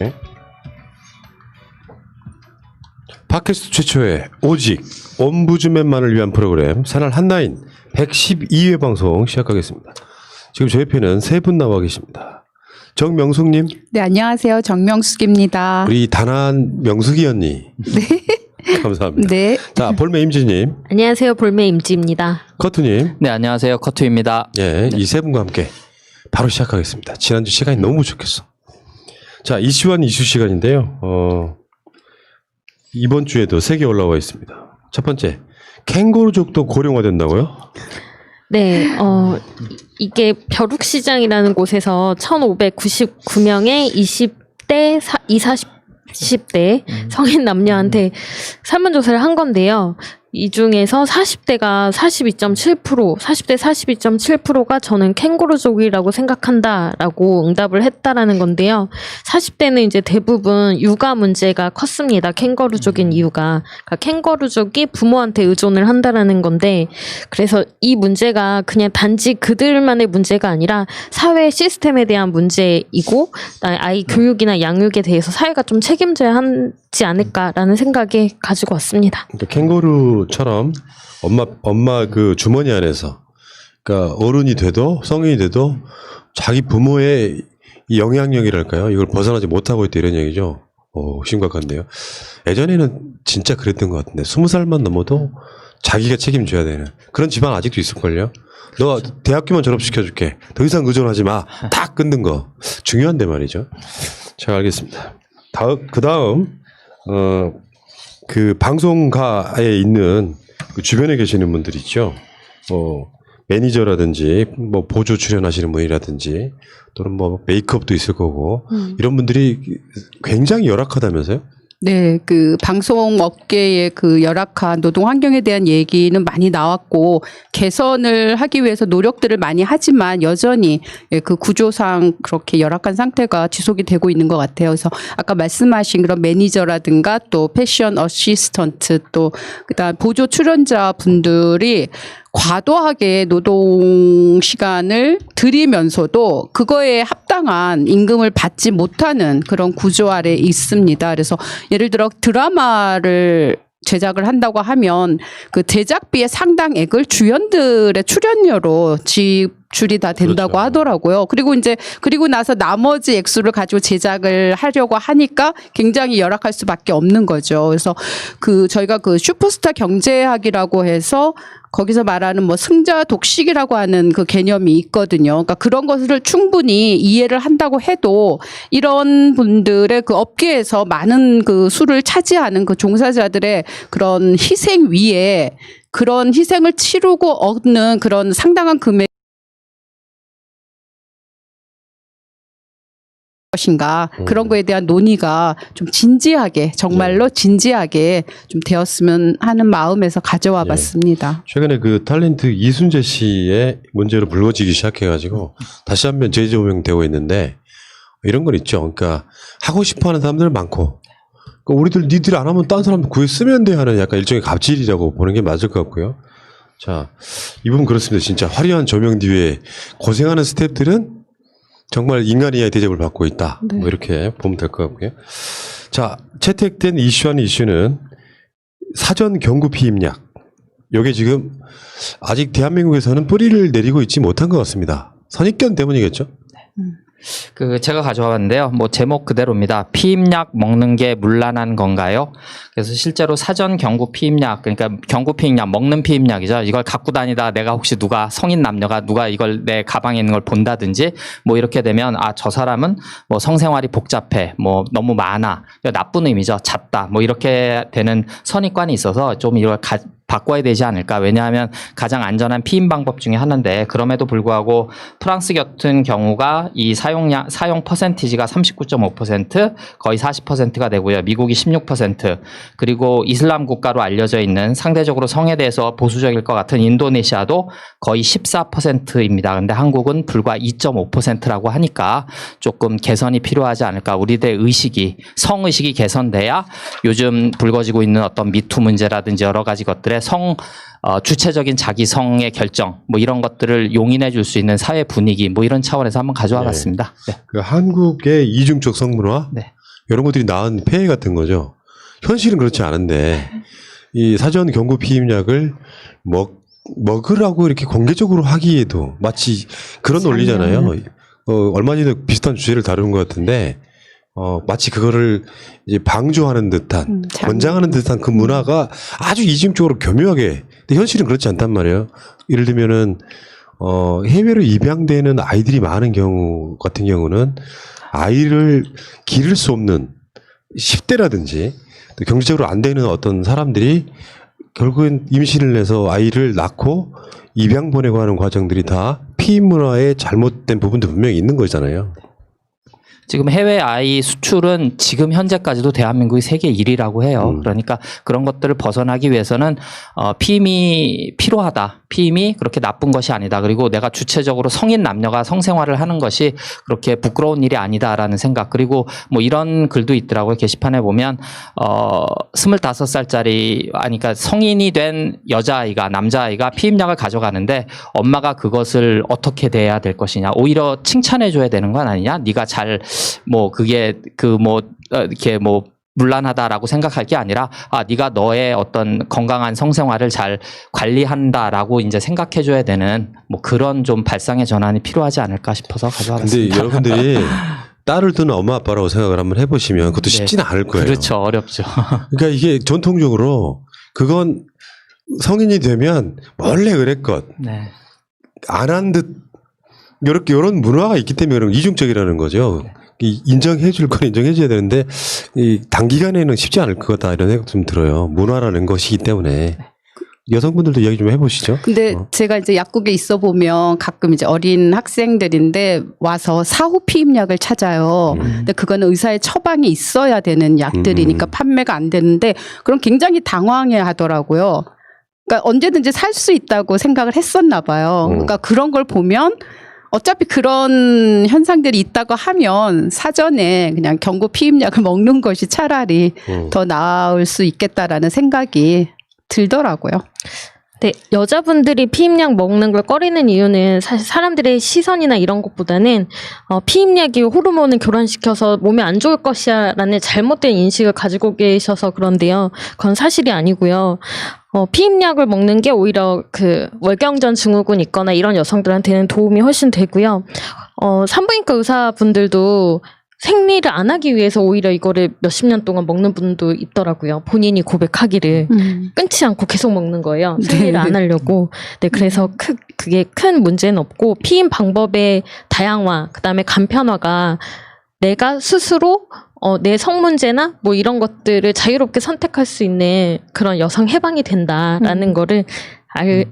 네? 팟캐스트 최초의 오직 옴부즈맨만을 위한 프로그램 새날 한나인 112회 방송 시작하겠습니다. 지금 저 옆에는 세 분 나와 계십니다. 정명숙님. 네, 안녕하세요. 정명숙입니다. 우리 단한 명숙이 언니. 네. 감사합니다. 네. 자, 볼메 임지님. 안녕하세요. 볼메 임지입니다. 커트님. 네, 안녕하세요. 커트입니다. 예, 이 세 분과 함께 바로 시작하겠습니다. 지난주 시간이 너무 부족했어. 자, 이슈한 이슈 시간인데요. 이번 주에도 3개 올라와 있습니다. 첫 번째, 캥거루족도 고령화된다고요? 네, 이게 벼룩시장이라는 곳에서 1599명의 20대, 40대 성인 남녀한테 설문조사를 한 건데요. 이 중에서 40대가 42.7%, 40대 42.7%가 저는 캥거루족이라고 생각한다라고 응답을 했다라는 건데요. 40대는 이제 대부분 육아 문제가 컸습니다. 캥거루족인 이유가. 그러니까 캥거루족이 부모한테 의존을 한다라는 건데, 그래서 이 문제가 그냥 단지 그들만의 문제가 아니라 사회 시스템에 대한 문제이고, 아이 교육이나 양육에 대해서 사회가 좀 책임져야 하지 않을까라는 생각에 가지고 왔습니다. 그러니까 캥거루처럼 엄마 그 주머니 안에서, 그러니까 어른이 돼도 성인이 돼도 자기 부모의 이 영향력이랄까요? 이걸 벗어나지 못하고 있다 이런 얘기죠. 심각한데요. 예전에는 진짜 그랬던 것 같은데 20살만 넘어도 자기가 책임져야 되는 그런 집안 아직도 있을걸요. 너 대학교만 졸업시켜줄게. 더 이상 의존하지 마. 다 끊는 거 중요한데 말이죠. 잘 알겠습니다. 그 다음 그 방송가에 있는 그 주변에 계시는 분들 있죠. 매니저라든지 뭐 보조 출연하시는 분이라든지 또는 뭐 메이크업도 있을 거고 이런 분들이 굉장히 열악하다면서요? 네, 그 방송 업계의 그 열악한 노동 환경에 대한 얘기는 많이 나왔고 개선을 하기 위해서 노력들을 많이 하지만 여전히 그 구조상 그렇게 열악한 상태가 지속이 되고 있는 것 같아요. 그래서 아까 말씀하신 그런 매니저라든가 또 패션 어시스턴트 또 그다음 보조 출연자 분들이 과도하게 노동 시간을 들이면서도 그거에 합당한 임금을 받지 못하는 그런 구조 아래 있습니다. 그래서 예를 들어 드라마를 제작을 한다고 하면 그 제작비의 상당액을 주연들의 출연료로 지출이 다 된다고 그렇죠. 하더라고요. 그리고 나서 나머지 액수를 가지고 제작을 하려고 하니까 굉장히 열악할 수밖에 없는 거죠. 그래서 저희가 그 슈퍼스타 경제학이라고 해서 거기서 말하는 뭐 승자 독식이라고 하는 그 개념이 있거든요. 그러니까 그런 것을 충분히 이해를 한다고 해도 이런 분들의 그 업계에서 많은 그 수를 차지하는 그 종사자들의 그런 희생 위에 그런 희생을 치르고 얻는 그런 상당한 금액 것인가 그런 거에 대한 논의가 좀 진지하게 정말로 진지하게 좀 되었으면 하는 마음에서 가져와 봤습니다. 최근에 그 탤런트 이순재 씨의 문제로 불거지기 시작해가지고 다시 한번 재조명되고 있는데 이런 건 있죠. 그러니까 하고 싶어하는 사람들 많고 그러니까 니들 안 하면 딴 사람 구해 쓰면 돼 하는 약간 일종의 갑질이라고 보는 게 맞을 것 같고요. 자, 이분 그렇습니다. 진짜 화려한 조명 뒤에 고생하는 스태프들은 정말 인간이야의 대접을 받고 있다. 네. 뭐 이렇게 보면 될 것 같고요. 자, 채택된 이슈한 이슈는 사전 경구 피임약. 요게 지금 아직 대한민국에서는 뿌리를 내리고 있지 못한 것 같습니다. 선입견 때문이겠죠? 제가 가져와 봤는데요. 뭐 제목 그대로입니다. 피임약 먹는 게 문란한 건가요? 그래서 실제로 사전 경구 피임약, 그러니까 경구 피임약, 먹는 피임약이죠. 이걸 갖고 다니다 내가 혹시 성인 남녀가 누가 이걸 내 가방에 있는 걸 본다든지 뭐 이렇게 되면 저 사람은 뭐 성생활이 복잡해, 뭐 너무 많아, 나쁜 의미죠. 잦다, 뭐 이렇게 되는 선입관이 있어서 좀 이걸 바꿔야 되지 않을까. 왜냐하면 가장 안전한 피임 방법 중에 하나인데 그럼에도 불구하고 프랑스 같은 경우가 이 사용 퍼센티지가 39.5% 거의 40%가 되고요. 미국이 16% 그리고 이슬람 국가로 알려져 있는 상대적으로 성에 대해서 보수적일 것 같은 인도네시아도 거의 14%입니다. 근데 한국은 불과 2.5%라고 하니까 조금 개선이 필요하지 않을까. 우리들의 성의식이 개선돼야 요즘 불거지고 있는 어떤 미투 문제라든지 여러 가지 것들에 주체적인 자기 성의 결정 뭐 이런 것들을 용인해 줄 수 있는 사회 분위기 뭐 이런 차원에서 한번 가져와 봤습니다. 네. 그 한국의 이중적 성문화 네. 이런 것들이 낳은 폐해 같은 거죠. 현실은 그렇지 않은데 이 사전 경구 피임약을 먹으라고 이렇게 공개적으로 하기에도 마치 그런 논리잖아요. 얼마 전에 비슷한 주제를 다루는 것 같은데 마치 그거를 이제 방조하는 듯한 권장하는 듯한 그 문화가 아주 이중적으로 교묘하게. 근데 현실은 그렇지 않단 말이에요. 예를 들면은 해외로 입양되는 아이들이 많은 경우 같은 경우는 아이를 기를 수 없는 10대라든지 또 경제적으로 안 되는 어떤 사람들이 결국엔 임신을 해서 아이를 낳고 입양 보내고 하는 과정들이 다 피임 문화의 잘못된 부분도 분명히 있는 거잖아요. 지금 해외 아이 수출은 지금 현재까지도 대한민국이 세계 1위라고 해요. 그러니까 그런 것들을 벗어나기 위해서는 피임이 필요하다. 피임이 그렇게 나쁜 것이 아니다. 그리고 내가 주체적으로 성인 남녀가 성생활을 하는 것이 그렇게 부끄러운 일이 아니다라는 생각. 그리고 뭐 이런 글도 있더라고요. 게시판에 보면 25살짜리 그러니까 성인이 된 여자아이가 남자아이가 피임약을 가져가는데 엄마가 그것을 어떻게 대해야 될 것이냐. 오히려 칭찬해 줘야 되는 건 아니냐. 네가 잘 그게 이렇게 문란하다라고 생각할 게 아니라 네가 너의 어떤 건강한 성생활을 잘 관리한다라고 이제 생각해 줘야 되는 그런 좀 발상의 전환이 필요하지 않을까 싶어서 가져와봤습니다. 근데 여러분들이 딸을 두는 엄마 아빠라고 생각을 한번 해보시면 그것도 쉽지는 않을 거예요. 그렇죠. 어렵죠. 그러니까 이게 전통적으로 그건 성인이 되면 원래 그랬것 네. 안 한 듯 이런 문화가 있기 때문에 그런 이중적이라는 거죠. 인정해 줄 건 인정해 줘야 되는데 이 단기간에는 쉽지 않을 거다 이런 생각 좀 들어요. 문화라는 것이기 때문에. 여성분들도 이야기 좀 해보시죠. 근데 제가 이제 약국에 있어 보면 가끔 이제 어린 학생들인데 와서 사후 피임약을 찾아요. 근데 그거는 의사의 처방이 있어야 되는 약들이니까 판매가 안 되는데 그럼 굉장히 당황해 하더라고요. 그러니까 언제든지 살 수 있다고 생각을 했었나 봐요. 그러니까 그런 걸 보면 어차피 그런 현상들이 있다고 하면 사전에 그냥 경구 피임약을 먹는 것이 차라리 더 나을 수 있겠다라는 생각이 들더라고요. 네, 여자분들이 피임약 먹는 걸 꺼리는 이유는 사실 사람들의 시선이나 이런 것보다는 피임약이 호르몬을 교란시켜서 몸에 안 좋을 것이야 라는 잘못된 인식을 가지고 계셔서 그런데요. 그건 사실이 아니고요. 피임약을 먹는 게 오히려 그 월경전 증후군 있거나 이런 여성들한테는 도움이 훨씬 되고요. 산부인과 의사분들도 생리를 안 하기 위해서 오히려 이거를 몇십 년 동안 먹는 분도 있더라고요. 본인이 고백하기를 끊지 않고 계속 먹는 거예요. 생리를 안 하려고. 네, 그래서 그게 큰 문제는 없고 피임 방법의 다양화, 그다음에 간편화가 내가 스스로 내 성문제나 뭐 이런 것들을 자유롭게 선택할 수 있는 그런 여성 해방이 된다라는 거를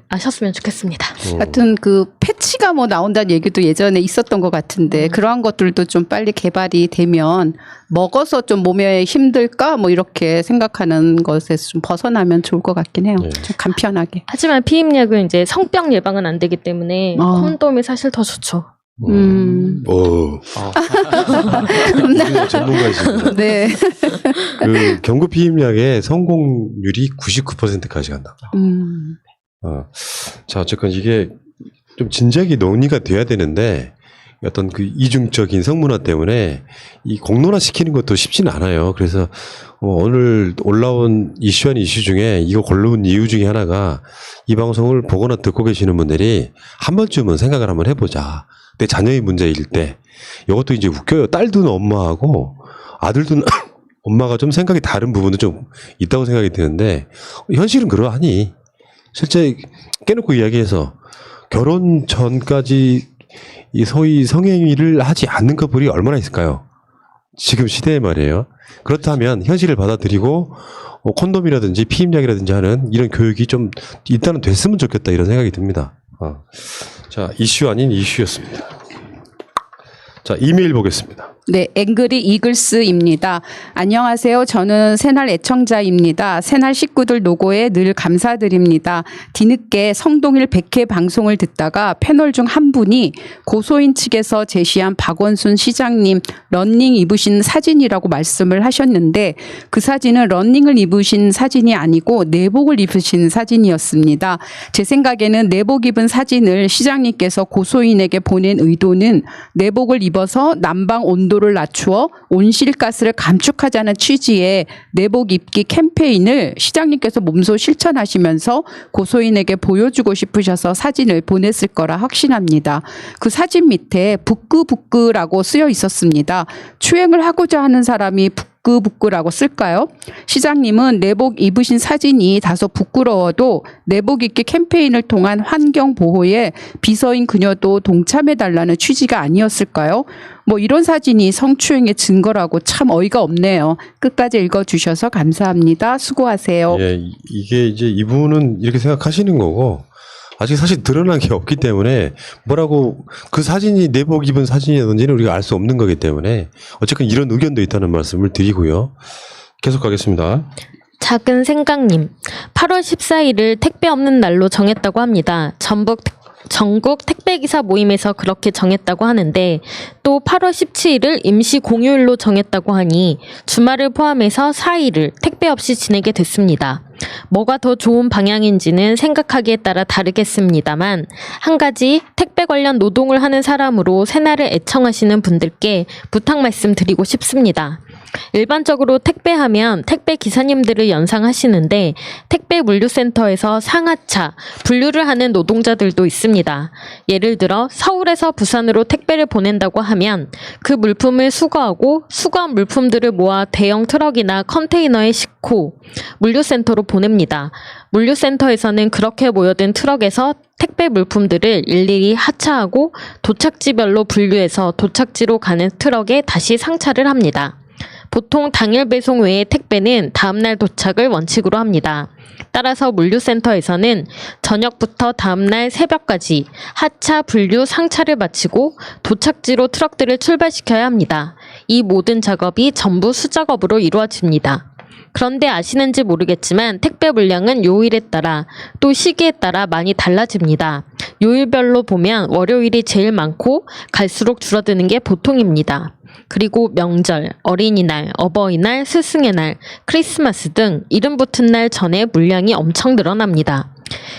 아셨으면 좋겠습니다. 하여튼 그 패치가 뭐 나온다는 얘기도 예전에 있었던 것 같은데 그러한 것들도 좀 빨리 개발이 되면 먹어서 좀 몸에 힘들까 뭐 이렇게 생각하는 것에서 좀 벗어나면 좋을 것 같긴 해요. 네. 좀 간편하게. 하지만 피임약은 이제 성병 예방은 안 되기 때문에 콘돔이 사실 더 좋죠. 오. 전문가이십니다. 네. 그 경구 피임약의 성공률이 99%까지 간다. 자, 어쨌건 이게 좀 진작에 논의가 돼야 되는데 어떤 그 이중적인 성문화 때문에 이 공론화 시키는 것도 쉽지는 않아요. 그래서 오늘 올라온 이슈 아닌 이슈 중에 이거 고른 이유 중에 하나가 이 방송을 보거나 듣고 계시는 분들이 한 번쯤은 생각을 한번 해보자. 내 자녀의 문제일 때 이것도 이제 웃겨요. 딸 두는 엄마하고 아들 두는 엄마가 좀 생각이 다른 부분도 좀 있다고 생각이 드는데 현실은 그러하니 실제 깨놓고 이야기해서 결혼 전까지 이 소위 성행위를 하지 않는 커플이 얼마나 있을까요? 지금 시대에 말이에요. 그렇다면 현실을 받아들이고 콘돔이라든지 피임약이라든지 하는 이런 교육이 좀 일단은 됐으면 좋겠다 이런 생각이 듭니다. 자, 이슈 아닌 이슈였습니다. 자, 이메일 보겠습니다. 네, 앵그리 이글스입니다. 안녕하세요. 저는 새날 애청자입니다. 새날 식구들 노고에 늘 감사드립니다. 뒤늦게 성동일 100회 방송을 듣다가 패널 중 한 분이 고소인 측에서 제시한 박원순 시장님 러닝 입으신 사진이라고 말씀을 하셨는데 그 사진은 러닝을 입으신 사진이 아니고 내복을 입으신 사진이었습니다. 제 생각에는 내복 입은 사진을 시장님께서 고소인에게 보낸 의도는 내복을 입어 입어서 난방 온도를 낮추어 온실가스를 감축하자는 취지의 내복 입기 캠페인을 시장님께서 몸소 실천하시면서 고소인에게 보여주고 싶으셔서 사진을 보냈을 거라 확신합니다. 그 사진 밑에 부끄부끄라고 쓰여 있었습니다. 추행을 하고자 하는 사람이 부끄부끄라고 쓸까요? 시장님은 내복 입으신 사진이 다소 부끄러워도 내복 입기 캠페인을 통한 환경 보호에 비서인 그녀도 동참해달라는 취지가 아니었을까요? 뭐 이런 사진이 성추행의 증거라고 참 어이가 없네요. 끝까지 읽어주셔서 감사합니다. 수고하세요. 예, 이게 이제 이분은 이렇게 생각하시는 거고 아직 사실 드러난 게 없기 때문에 뭐라고 그 사진이 내복 입은 사진이라든지는 우리가 알 수 없는 거기 때문에 어쨌든 이런 의견도 있다는 말씀을 드리고요. 계속 가겠습니다. 작은 생각님, 8월 14일을 택배 없는 날로 정했다고 합니다. 전국 택배기사 모임에서 그렇게 정했다고 하는데 또 8월 17일을 임시 공휴일로 정했다고 하니 주말을 포함해서 4일을 택배 없이 지내게 됐습니다. 뭐가 더 좋은 방향인지는 생각하기에 따라 다르겠습니다만 한 가지 택배 관련 노동을 하는 사람으로 새날을 애청하시는 분들께 부탁 말씀드리고 싶습니다. 일반적으로 택배하면 택배 기사님들을 연상하시는데 택배 물류센터에서 상하차, 분류를 하는 노동자들도 있습니다. 예를 들어 서울에서 부산으로 택배를 보낸다고 하면 그 물품을 수거하고 수거한 물품들을 모아 대형 트럭이나 컨테이너에 싣고 물류센터로 보냅니다. 물류센터에서는 그렇게 모여든 트럭에서 택배 물품들을 일일이 하차하고 도착지별로 분류해서 도착지로 가는 트럭에 다시 상차를 합니다. 보통 당일 배송 외의 택배는 다음날 도착을 원칙으로 합니다. 따라서 물류센터에서는 저녁부터 다음날 새벽까지 하차, 분류, 상차를 마치고 도착지로 트럭들을 출발시켜야 합니다. 이 모든 작업이 전부 수작업으로 이루어집니다. 그런데 아시는지 모르겠지만 택배 물량은 요일에 따라 또 시기에 따라 많이 달라집니다. 요일별로 보면 월요일이 제일 많고 갈수록 줄어드는 게 보통입니다. 그리고 명절, 어린이날, 어버이날, 스승의 날, 크리스마스 등 이름 붙은 날 전에 물량이 엄청 늘어납니다.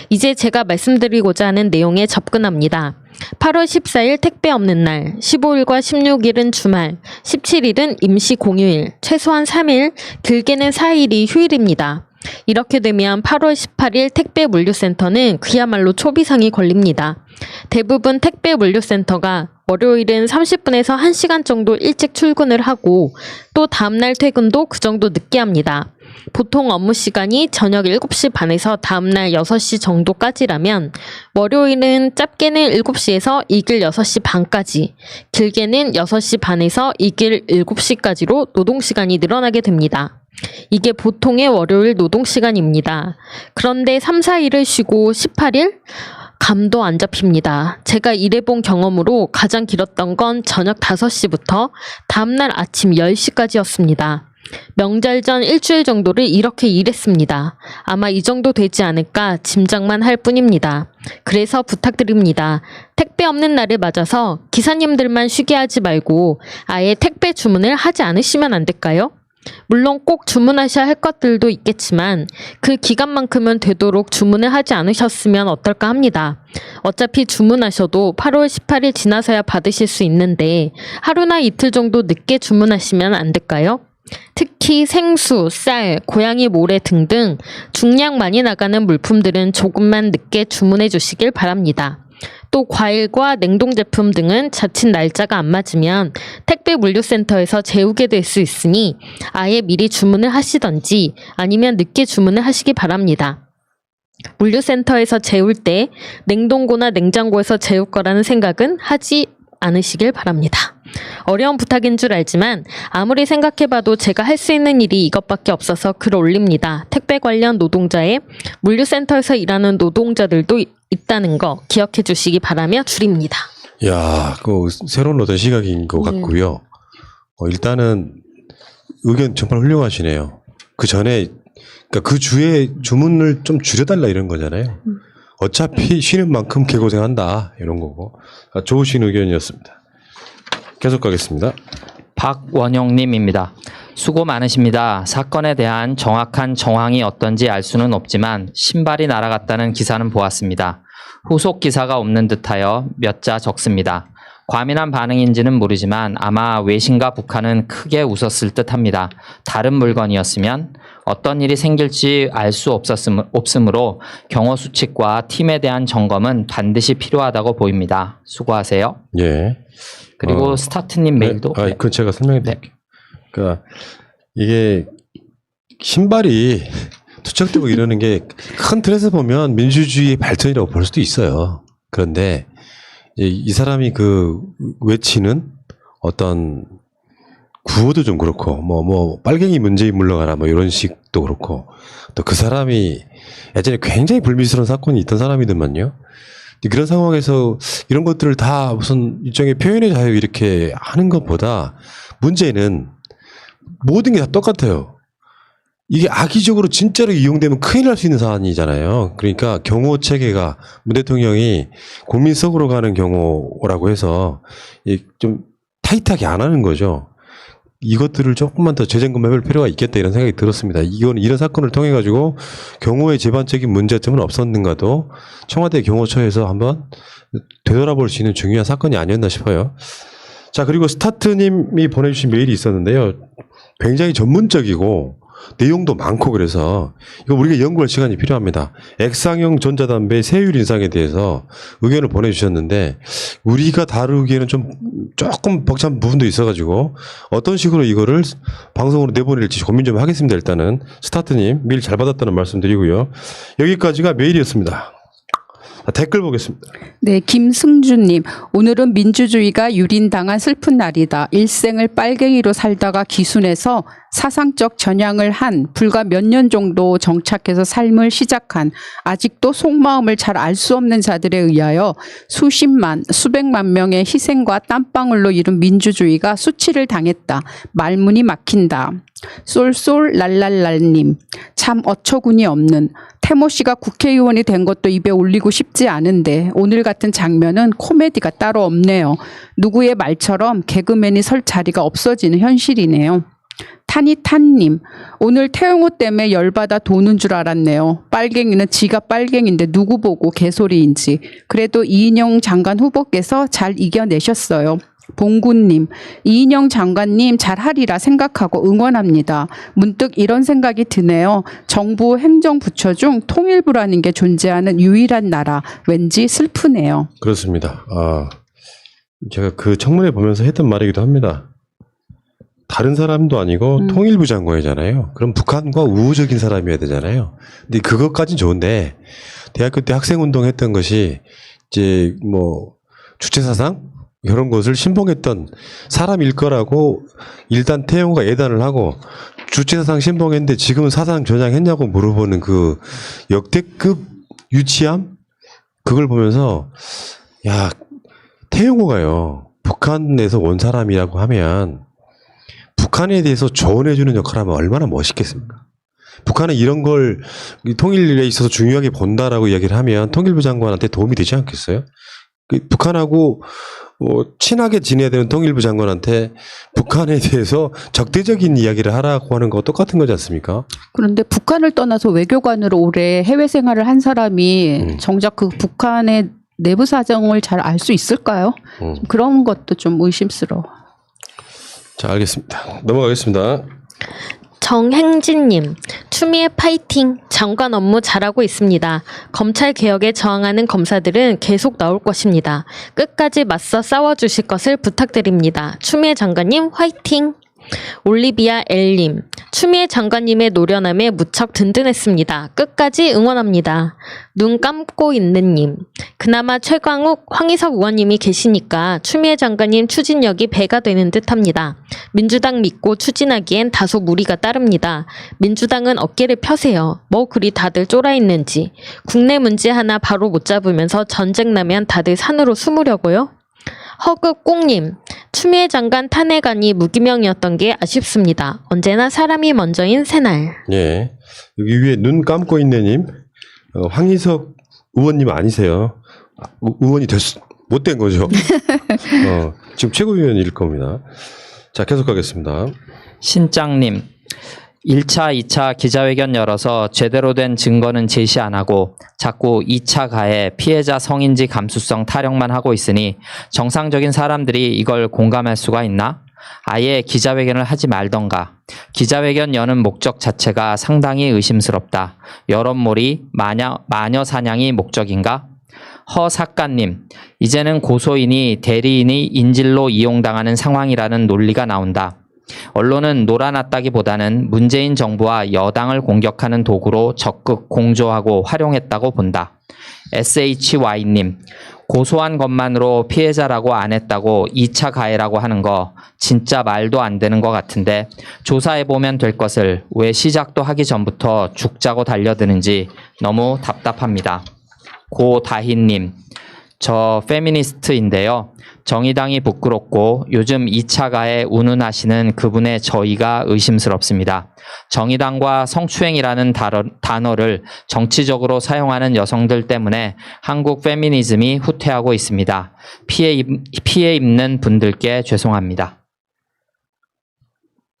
이제 제가 말씀드리고자 하는 내용에 접근합니다. 8월 14일 택배 없는 날, 15일과 16일은 주말, 17일은 임시 공휴일, 최소한 3일, 길게는 4일이 휴일입니다. 이렇게 되면 8월 18일 택배 물류센터는 그야말로 초비상이 걸립니다. 대부분 택배 물류센터가 월요일은 30분에서 1시간 정도 일찍 출근을 하고 또 다음날 퇴근도 그 정도 늦게 합니다. 보통 업무 시간이 저녁 7시 반에서 다음날 6시 정도까지라면 월요일은 짧게는 7시에서 이길 6시 반까지, 길게는 6시 반에서 이길 7시까지로 노동시간이 늘어나게 됩니다. 이게 보통의 월요일 노동시간입니다. 그런데 3, 4일을 쉬고 18일? 감도 안 잡힙니다. 제가 일해본 경험으로 가장 길었던 건 저녁 5시부터 다음날 아침 10시까지였습니다. 명절 전 일주일 정도를 이렇게 일했습니다. 아마 이 정도 되지 않을까 짐작만 할 뿐입니다. 그래서 부탁드립니다. 택배 없는 날을 맞아서 기사님들만 쉬게 하지 말고 아예 택배 주문을 하지 않으시면 안 될까요? 물론 꼭 주문하셔야 할 것들도 있겠지만 그 기간만큼은 되도록 주문을 하지 않으셨으면 어떨까 합니다. 어차피 주문하셔도 8월 18일 지나서야 받으실 수 있는데 하루나 이틀 정도 늦게 주문하시면 안 될까요? 특히 생수, 쌀, 고양이 모래 등등 중량 많이 나가는 물품들은 조금만 늦게 주문해 주시길 바랍니다. 또 과일과 냉동 제품 등은 자칫 날짜가 안 맞으면 택배 물류센터에서 재우게 될 수 있으니 아예 미리 주문을 하시던지 아니면 늦게 주문을 하시기 바랍니다. 물류센터에서 재울 때 냉동고나 냉장고에서 재울 거라는 생각은 하지 않으시길 바랍니다. 어려운 부탁인 줄 알지만 아무리 생각해봐도 제가 할 수 있는 일이 이것밖에 없어서 글 올립니다. 택배 관련 노동자에 물류센터에서 일하는 노동자들도 있다는 거 기억해 주시기 바라며 줄입니다. 야, 그 새로운 어떤 시각인 것 같고요. 일단은 의견 정말 훌륭하시네요. 그 전에 그러니까 그 주에 주문을 좀 줄여달라 이런 거잖아요. 어차피 쉬는 만큼 개고생한다 이런 거고 좋으신 의견이었습니다. 계속 가겠습니다. 박원영님입니다. 수고 많으십니다. 사건에 대한 정확한 정황이 어떤지 알 수는 없지만 신발이 날아갔다는 기사는 보았습니다. 후속 기사가 없는 듯하여 몇 자 적습니다. 과민한 반응인지는 모르지만 아마 외신과 북한은 크게 웃었을 듯합니다. 다른 물건이었으면 어떤 일이 생길지 알 수 없으므로 경호 수칙과 팀에 대한 점검은 반드시 필요하다고 보입니다. 수고하세요. 예. 그리고 스타트님 메일도. 네. 그건 제가 설명해 드릴게요. 그러니까 이게 신발이 투척되고 이러는 게 큰 틀에서 보면 민주주의의 발전이라고 볼 수도 있어요. 그런데 이 사람이 그 외치는 어떤 구호도 좀 그렇고 뭐 빨갱이 문재인 물러가라 뭐 이런 식도 그렇고 또 그 사람이 예전에 굉장히 불미스러운 사건이 있던 사람이더만요. 그런 상황에서 이런 것들을 다 무슨 일종의 표현의 자유 이렇게 하는 것보다 문제는 모든 게 다 똑같아요. 이게 악의적으로 진짜로 이용되면 큰일 날 수 있는 사안이잖아요. 그러니까 경호 체계가 문 대통령이 국민 속으로 가는 경호라고 해서 좀 타이트하게 안 하는 거죠. 이것들을 조금만 더 재점검해볼 필요가 있겠다 이런 생각이 들었습니다. 이런 사건을 통해 가지고 경호의 제반적인 문제점은 없었는가도 청와대 경호처에서 한번 되돌아볼 수 있는 중요한 사건이 아니었나 싶어요. 자, 그리고 스타트님이 보내주신 메일이 있었는데요. 굉장히 전문적이고 내용도 많고 그래서 이거 우리가 연구할 시간이 필요합니다. 액상형 전자담배 세율 인상에 대해서 의견을 보내주셨는데 우리가 다루기에는 조금 벅찬 부분도 있어가지고 어떤 식으로 이거를 방송으로 내보낼지 고민 좀 하겠습니다. 일단은 스타트님 메일 잘 받았다는 말씀드리고요. 여기까지가 메일이었습니다. 댓글 보겠습니다. 네, 김승주님. 오늘은 민주주의가 유린당한 슬픈 날이다. 일생을 빨갱이로 살다가 기순해서 사상적 전향을 한 불과 몇 년 정도 정착해서 삶을 시작한 아직도 속마음을 잘 알 수 없는 자들에 의하여 수십만, 수백만 명의 희생과 땀방울로 이룬 민주주의가 수치를 당했다. 말문이 막힌다. 쏠쏠 랄랄랄님. 참 어처구니 없는 태모 씨가 국회의원이 된 것도 입에 올리고 싶지 않은데 오늘 같은 장면은 코미디가 따로 없네요. 누구의 말처럼 개그맨이 설 자리가 없어지는 현실이네요. 타니탄님, 오늘 태용호 때문에 열받아 도는 줄 알았네요. 빨갱이는 지가 빨갱인데 누구 보고 개소리인지. 그래도 이인영 장관 후보께서 잘 이겨내셨어요. 봉구님, 이인영 장관님 잘하리라 생각하고 응원합니다. 문득 이런 생각이 드네요. 정부 행정부처 중 통일부라는 게 존재하는 유일한 나라. 왠지 슬프네요. 그렇습니다. 제가 그 청문회 보면서 했던 말이기도 합니다. 다른 사람도 아니고 통일부 장관이잖아요. 그럼 북한과 우호적인 사람이어야 되잖아요. 근데 그것까진 좋은데 대학교 때 학생운동 했던 것이 이제 뭐 주체사상 이런 것을 신봉했던 사람일 거라고 일단 태용호가 예단을 하고 주체사상 신봉했는데 지금은 사상 전향했냐고 물어보는 그 역대급 유치함? 그걸 보면서 야, 태용호가요. 북한에서 온 사람이라고 하면 북한에 대해서 조언해주는 역할을 하면 얼마나 멋있겠습니까? 북한은 이런 걸 통일에 있어서 중요하게 본다라고 이야기를 하면 통일부 장관한테 도움이 되지 않겠어요? 북한하고 친하게 지내야 되는 통일부 장관한테 북한에 대해서 적대적인 이야기를 하라고 하는 거 똑같은 거지 않습니까? 그런데 북한을 떠나서 외교관으로 오래 해외 생활을 한 사람이 정작 그 북한의 내부 사정을 잘 알 수 있을까요? 그런 것도 좀 의심스러워. 자, 알겠습니다. 넘어가겠습니다. 정행진님, 추미애 파이팅! 장관 업무 잘하고 있습니다. 검찰 개혁에 저항하는 검사들은 계속 나올 것입니다. 끝까지 맞서 싸워주실 것을 부탁드립니다. 추미애 장관님 화이팅! 올리비아 엘님, 추미애 장관님의 노련함에 무척 든든했습니다. 끝까지 응원합니다. 눈 감고 있는 님, 그나마 최광욱, 황희석 의원님이 계시니까 추미애 장관님 추진력이 배가 되는 듯합니다. 민주당 믿고 추진하기엔 다소 무리가 따릅니다. 민주당은 어깨를 펴세요. 뭐 그리 다들 쫄아있는지. 국내 문제 하나 바로 못 잡으면서 전쟁 나면 다들 산으로 숨으려고요? 허극꽁님, 추미애 장관 탄핵안이 무기명이었던 게 아쉽습니다. 언제나 사람이 먼저인 새날. 예. 여기 위에 눈 감고 있는 님, 황희석 의원님 아니세요. 의원이 못된 거죠. 지금 최고위원일 겁니다. 자, 계속 가겠습니다. 신짱님, 1차, 2차 기자회견 열어서 제대로 된 증거는 제시 안 하고 자꾸 2차 가해 피해자 성인지 감수성 타령만 하고 있으니 정상적인 사람들이 이걸 공감할 수가 있나? 아예 기자회견을 하지 말던가. 기자회견 여는 목적 자체가 상당히 의심스럽다. 여론몰이, 마녀 사냥이 목적인가? 허 작가님, 이제는 고소인이 대리인이 인질로 이용당하는 상황이라는 논리가 나온다. 언론은 놀아났다기보다는 문재인 정부와 여당을 공격하는 도구로 적극 공조하고 활용했다고 본다. SHY님, 고소한 것만으로 피해자라고 안 했다고 2차 가해라고 하는 거 진짜 말도 안 되는 것 같은데 조사해보면 될 것을 왜 시작도 하기 전부터 죽자고 달려드는지 너무 답답합니다. 고다희님, 저 페미니스트인데요. 정의당이 부끄럽고 요즘 2차 가해 운운하시는 그분의 저의가 의심스럽습니다. 정의당과 성추행이라는 단어를 정치적으로 사용하는 여성들 때문에 한국 페미니즘이 후퇴하고 있습니다. 피해 입는 분들께 죄송합니다.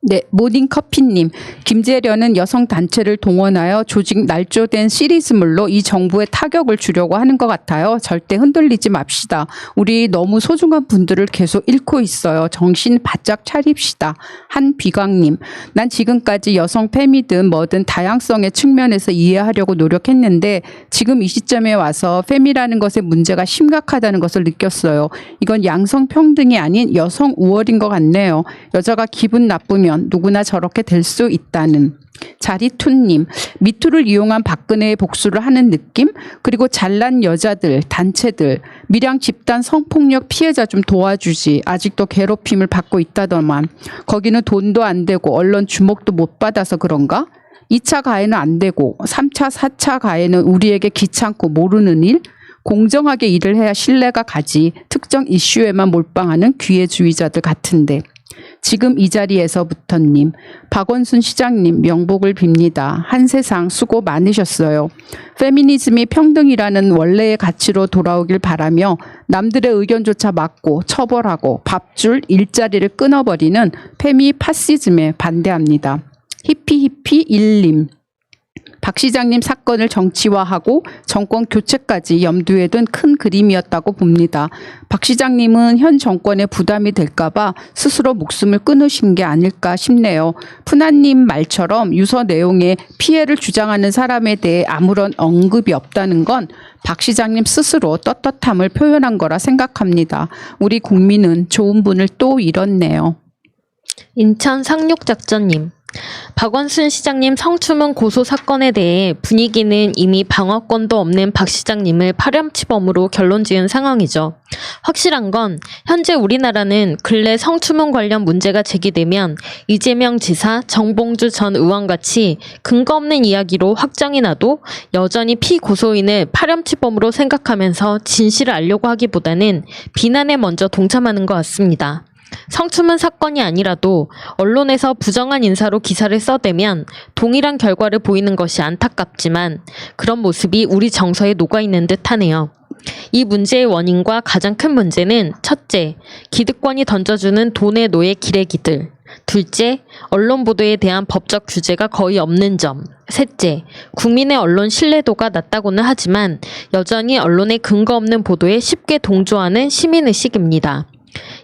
네, 모닝커피님. 김재련은 여성단체를 동원하여 조직 날조된 시리즈물로 이 정부에 타격을 주려고 하는 것 같아요. 절대 흔들리지 맙시다. 우리 너무 소중한 분들을 계속 잃고 있어요. 정신 바짝 차립시다. 한비광님. 난 지금까지 여성 페미든 뭐든 다양성의 측면에서 이해하려고 노력했는데 지금 이 시점에 와서 페미라는 것의 문제가 심각하다는 것을 느꼈어요. 이건 양성평등이 아닌 여성 우월인 것 같네요. 여자가 기분 나쁘면 누구나 저렇게 될 수 있다는. 자리투님, 미투를 이용한 박근혜의 복수를 하는 느낌? 그리고 잘난 여자들, 단체들, 밀양 집단 성폭력 피해자 좀 도와주지. 아직도 괴롭힘을 받고 있다더만. 거기는 돈도 안 되고 언론 주목도 못 받아서 그런가? 2차 가해는 안 되고 3차, 4차 가해는 우리에게 귀찮고 모르는 일? 공정하게 일을 해야 신뢰가 가지. 특정 이슈에만 몰빵하는 기회주의자들 같은데. 지금 이 자리에서부터님, 박원순 시장님 명복을 빕니다. 한 세상 수고 많으셨어요. 페미니즘이 평등이라는 원래의 가치로 돌아오길 바라며 남들의 의견조차 막고 처벌하고 밥줄 일자리를 끊어버리는 페미 파시즘에 반대합니다. 히피히피 1님. 박 시장님 사건을 정치화하고 정권 교체까지 염두에 둔 큰 그림이었다고 봅니다. 박 시장님은 현 정권에 부담이 될까봐 스스로 목숨을 끊으신 게 아닐까 싶네요. 푸나님 말처럼 유서 내용에 피해를 주장하는 사람에 대해 아무런 언급이 없다는 건 박 시장님 스스로 떳떳함을 표현한 거라 생각합니다. 우리 국민은 좋은 분을 또 잃었네요. 인천 상륙작전님. 박원순 시장님 성추문 고소 사건에 대해 분위기는 이미 방어권도 없는 박 시장님을 파렴치범으로 결론 지은 상황이죠. 확실한 건 현재 우리나라는 근래 성추문 관련 문제가 제기되면 이재명 지사, 정봉주 전 의원같이 근거 없는 이야기로 확정이 나도 여전히 피고소인을 파렴치범으로 생각하면서 진실을 알려고 하기보다는 비난에 먼저 동참하는 것 같습니다. 성추문 사건이 아니라도 언론에서 부정한 인사로 기사를 써대면 동일한 결과를 보이는 것이 안타깝지만 그런 모습이 우리 정서에 녹아있는 듯하네요. 이 문제의 원인과 가장 큰 문제는 첫째, 기득권이 던져주는 돈의 노예 기레기들. 둘째, 언론 보도에 대한 법적 규제가 거의 없는 점. 셋째, 국민의 언론 신뢰도가 낮다고는 하지만 여전히 언론의 근거 없는 보도에 쉽게 동조하는 시민의식입니다.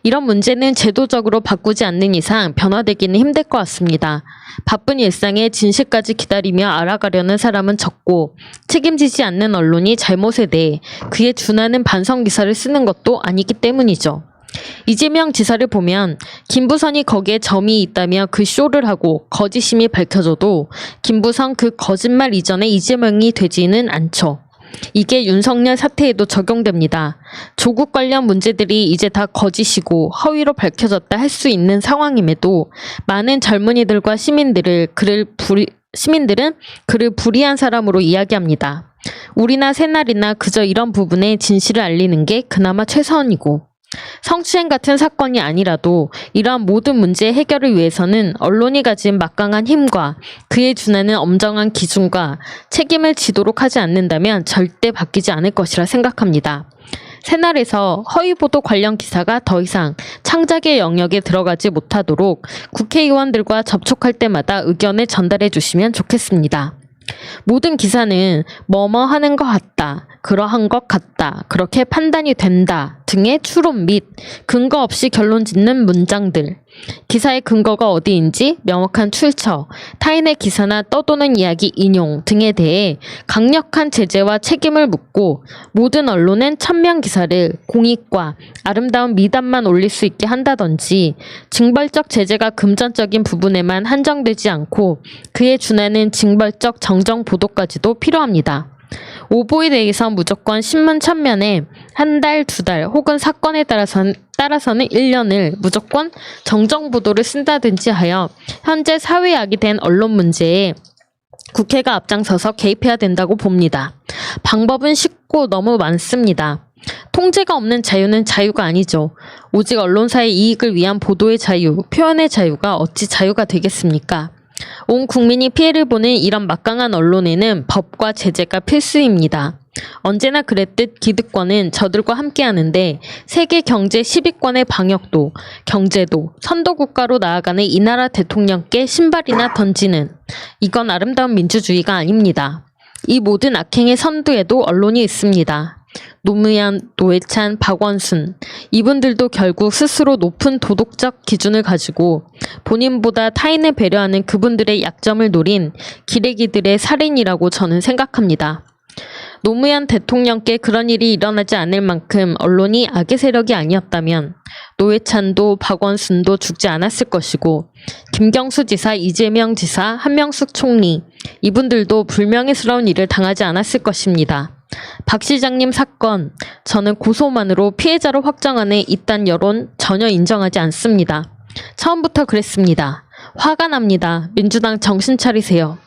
이런 문제는 제도적으로 바꾸지 않는 이상 변화되기는 힘들 것 같습니다. 바쁜 일상에 진실까지 기다리며 알아가려는 사람은 적고 책임지지 않는 언론이 잘못에 대해 그에 준하는 반성 기사를 쓰는 것도 아니기 때문이죠. 이재명 지사를 보면 김부선이 거기에 점이 있다며 그 쇼를 하고 거짓임이 밝혀져도 김부선 그 거짓말 이전에 이재명이 되지는 않죠. 이게 윤석열 사태에도 적용됩니다. 조국 관련 문제들이 이제 다 거짓이고 허위로 밝혀졌다 할 수 있는 상황임에도 많은 젊은이들과 시민들은 그를 불의한 사람으로 이야기합니다. 우리나 새날이나 그저 이런 부분에 진실을 알리는 게 그나마 최선이고 성추행 같은 사건이 아니라도 이러한 모든 문제 해결을 위해서는 언론이 가진 막강한 힘과 그에 준하는 엄정한 기준과 책임을 지도록 하지 않는다면 절대 바뀌지 않을 것이라 생각합니다. 새날에서 허위보도 관련 기사가 더 이상 창작의 영역에 들어가지 못하도록 국회의원들과 접촉할 때마다 의견을 전달해 주시면 좋겠습니다. 모든 기사는 뭐뭐 하는 것 같다, 그러한 것 같다, 그렇게 판단이 된다 등의 추론 및 근거 없이 결론 짓는 문장들, 기사의 근거가 어디인지 명확한 출처, 타인의 기사나 떠도는 이야기 인용 등에 대해 강력한 제재와 책임을 묻고 모든 언론은 천명 기사를 공익과 아름다운 미담만 올릴 수 있게 한다든지 징벌적 제재가 금전적인 부분에만 한정되지 않고 그에 준하는 징벌적 정정 보도까지도 필요합니다. 오보에 대해서 무조건 신문 천면에 한 달, 두 달 혹은 사건에 따라서는 1년을 무조건 정정 보도를 쓴다든지 하여 현재 사회약이 된 언론 문제에 국회가 앞장서서 개입해야 된다고 봅니다. 방법은 쉽고 너무 많습니다. 통제가 없는 자유는 자유가 아니죠. 오직 언론사의 이익을 위한 보도의 자유, 표현의 자유가 어찌 자유가 되겠습니까? 온 국민이 피해를 보는 이런 막강한 언론에는 법과 제재가 필수입니다. 언제나 그랬듯 기득권은 저들과 함께하는데 세계 경제 10위권의 방역도, 경제도, 선도국가로 나아가는 이 나라 대통령께 신발이나 던지는 이건 아름다운 민주주의가 아닙니다. 이 모든 악행의 선두에도 언론이 있습니다. 노무현, 노회찬, 박원순 이분들도 결국 스스로 높은 도덕적 기준을 가지고 본인보다 타인을 배려하는 그분들의 약점을 노린 기레기들의 살인이라고 저는 생각합니다. 노무현 대통령께 그런 일이 일어나지 않을 만큼 언론이 악의 세력이 아니었다면 노회찬도 박원순도 죽지 않았을 것이고 김경수 지사, 이재명 지사, 한명숙 총리 이분들도 불명예스러운 일을 당하지 않았을 것입니다. 박 시장님 사건, 저는 고소만으로 피해자로 확정하는 이딴 여론 전혀 인정하지 않습니다. 처음부터 그랬습니다. 화가 납니다. 민주당 정신 차리세요.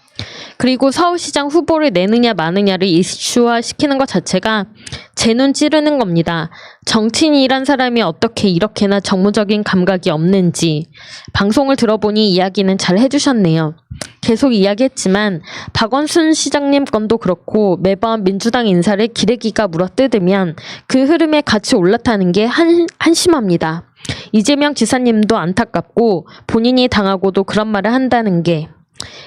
그리고 서울시장 후보를 내느냐 마느냐를 이슈화시키는 것 자체가 제 눈 찌르는 겁니다. 정치인이란 사람이 어떻게 이렇게나 정무적인 감각이 없는지 방송을 들어보니 이야기는 잘 해주셨네요. 계속 이야기했지만 박원순 시장님 건도 그렇고 매번 민주당 인사를 기레기가 물어뜯으면 그 흐름에 같이 올라타는 게 한심합니다. 이재명 지사님도 안타깝고 본인이 당하고도 그런 말을 한다는 게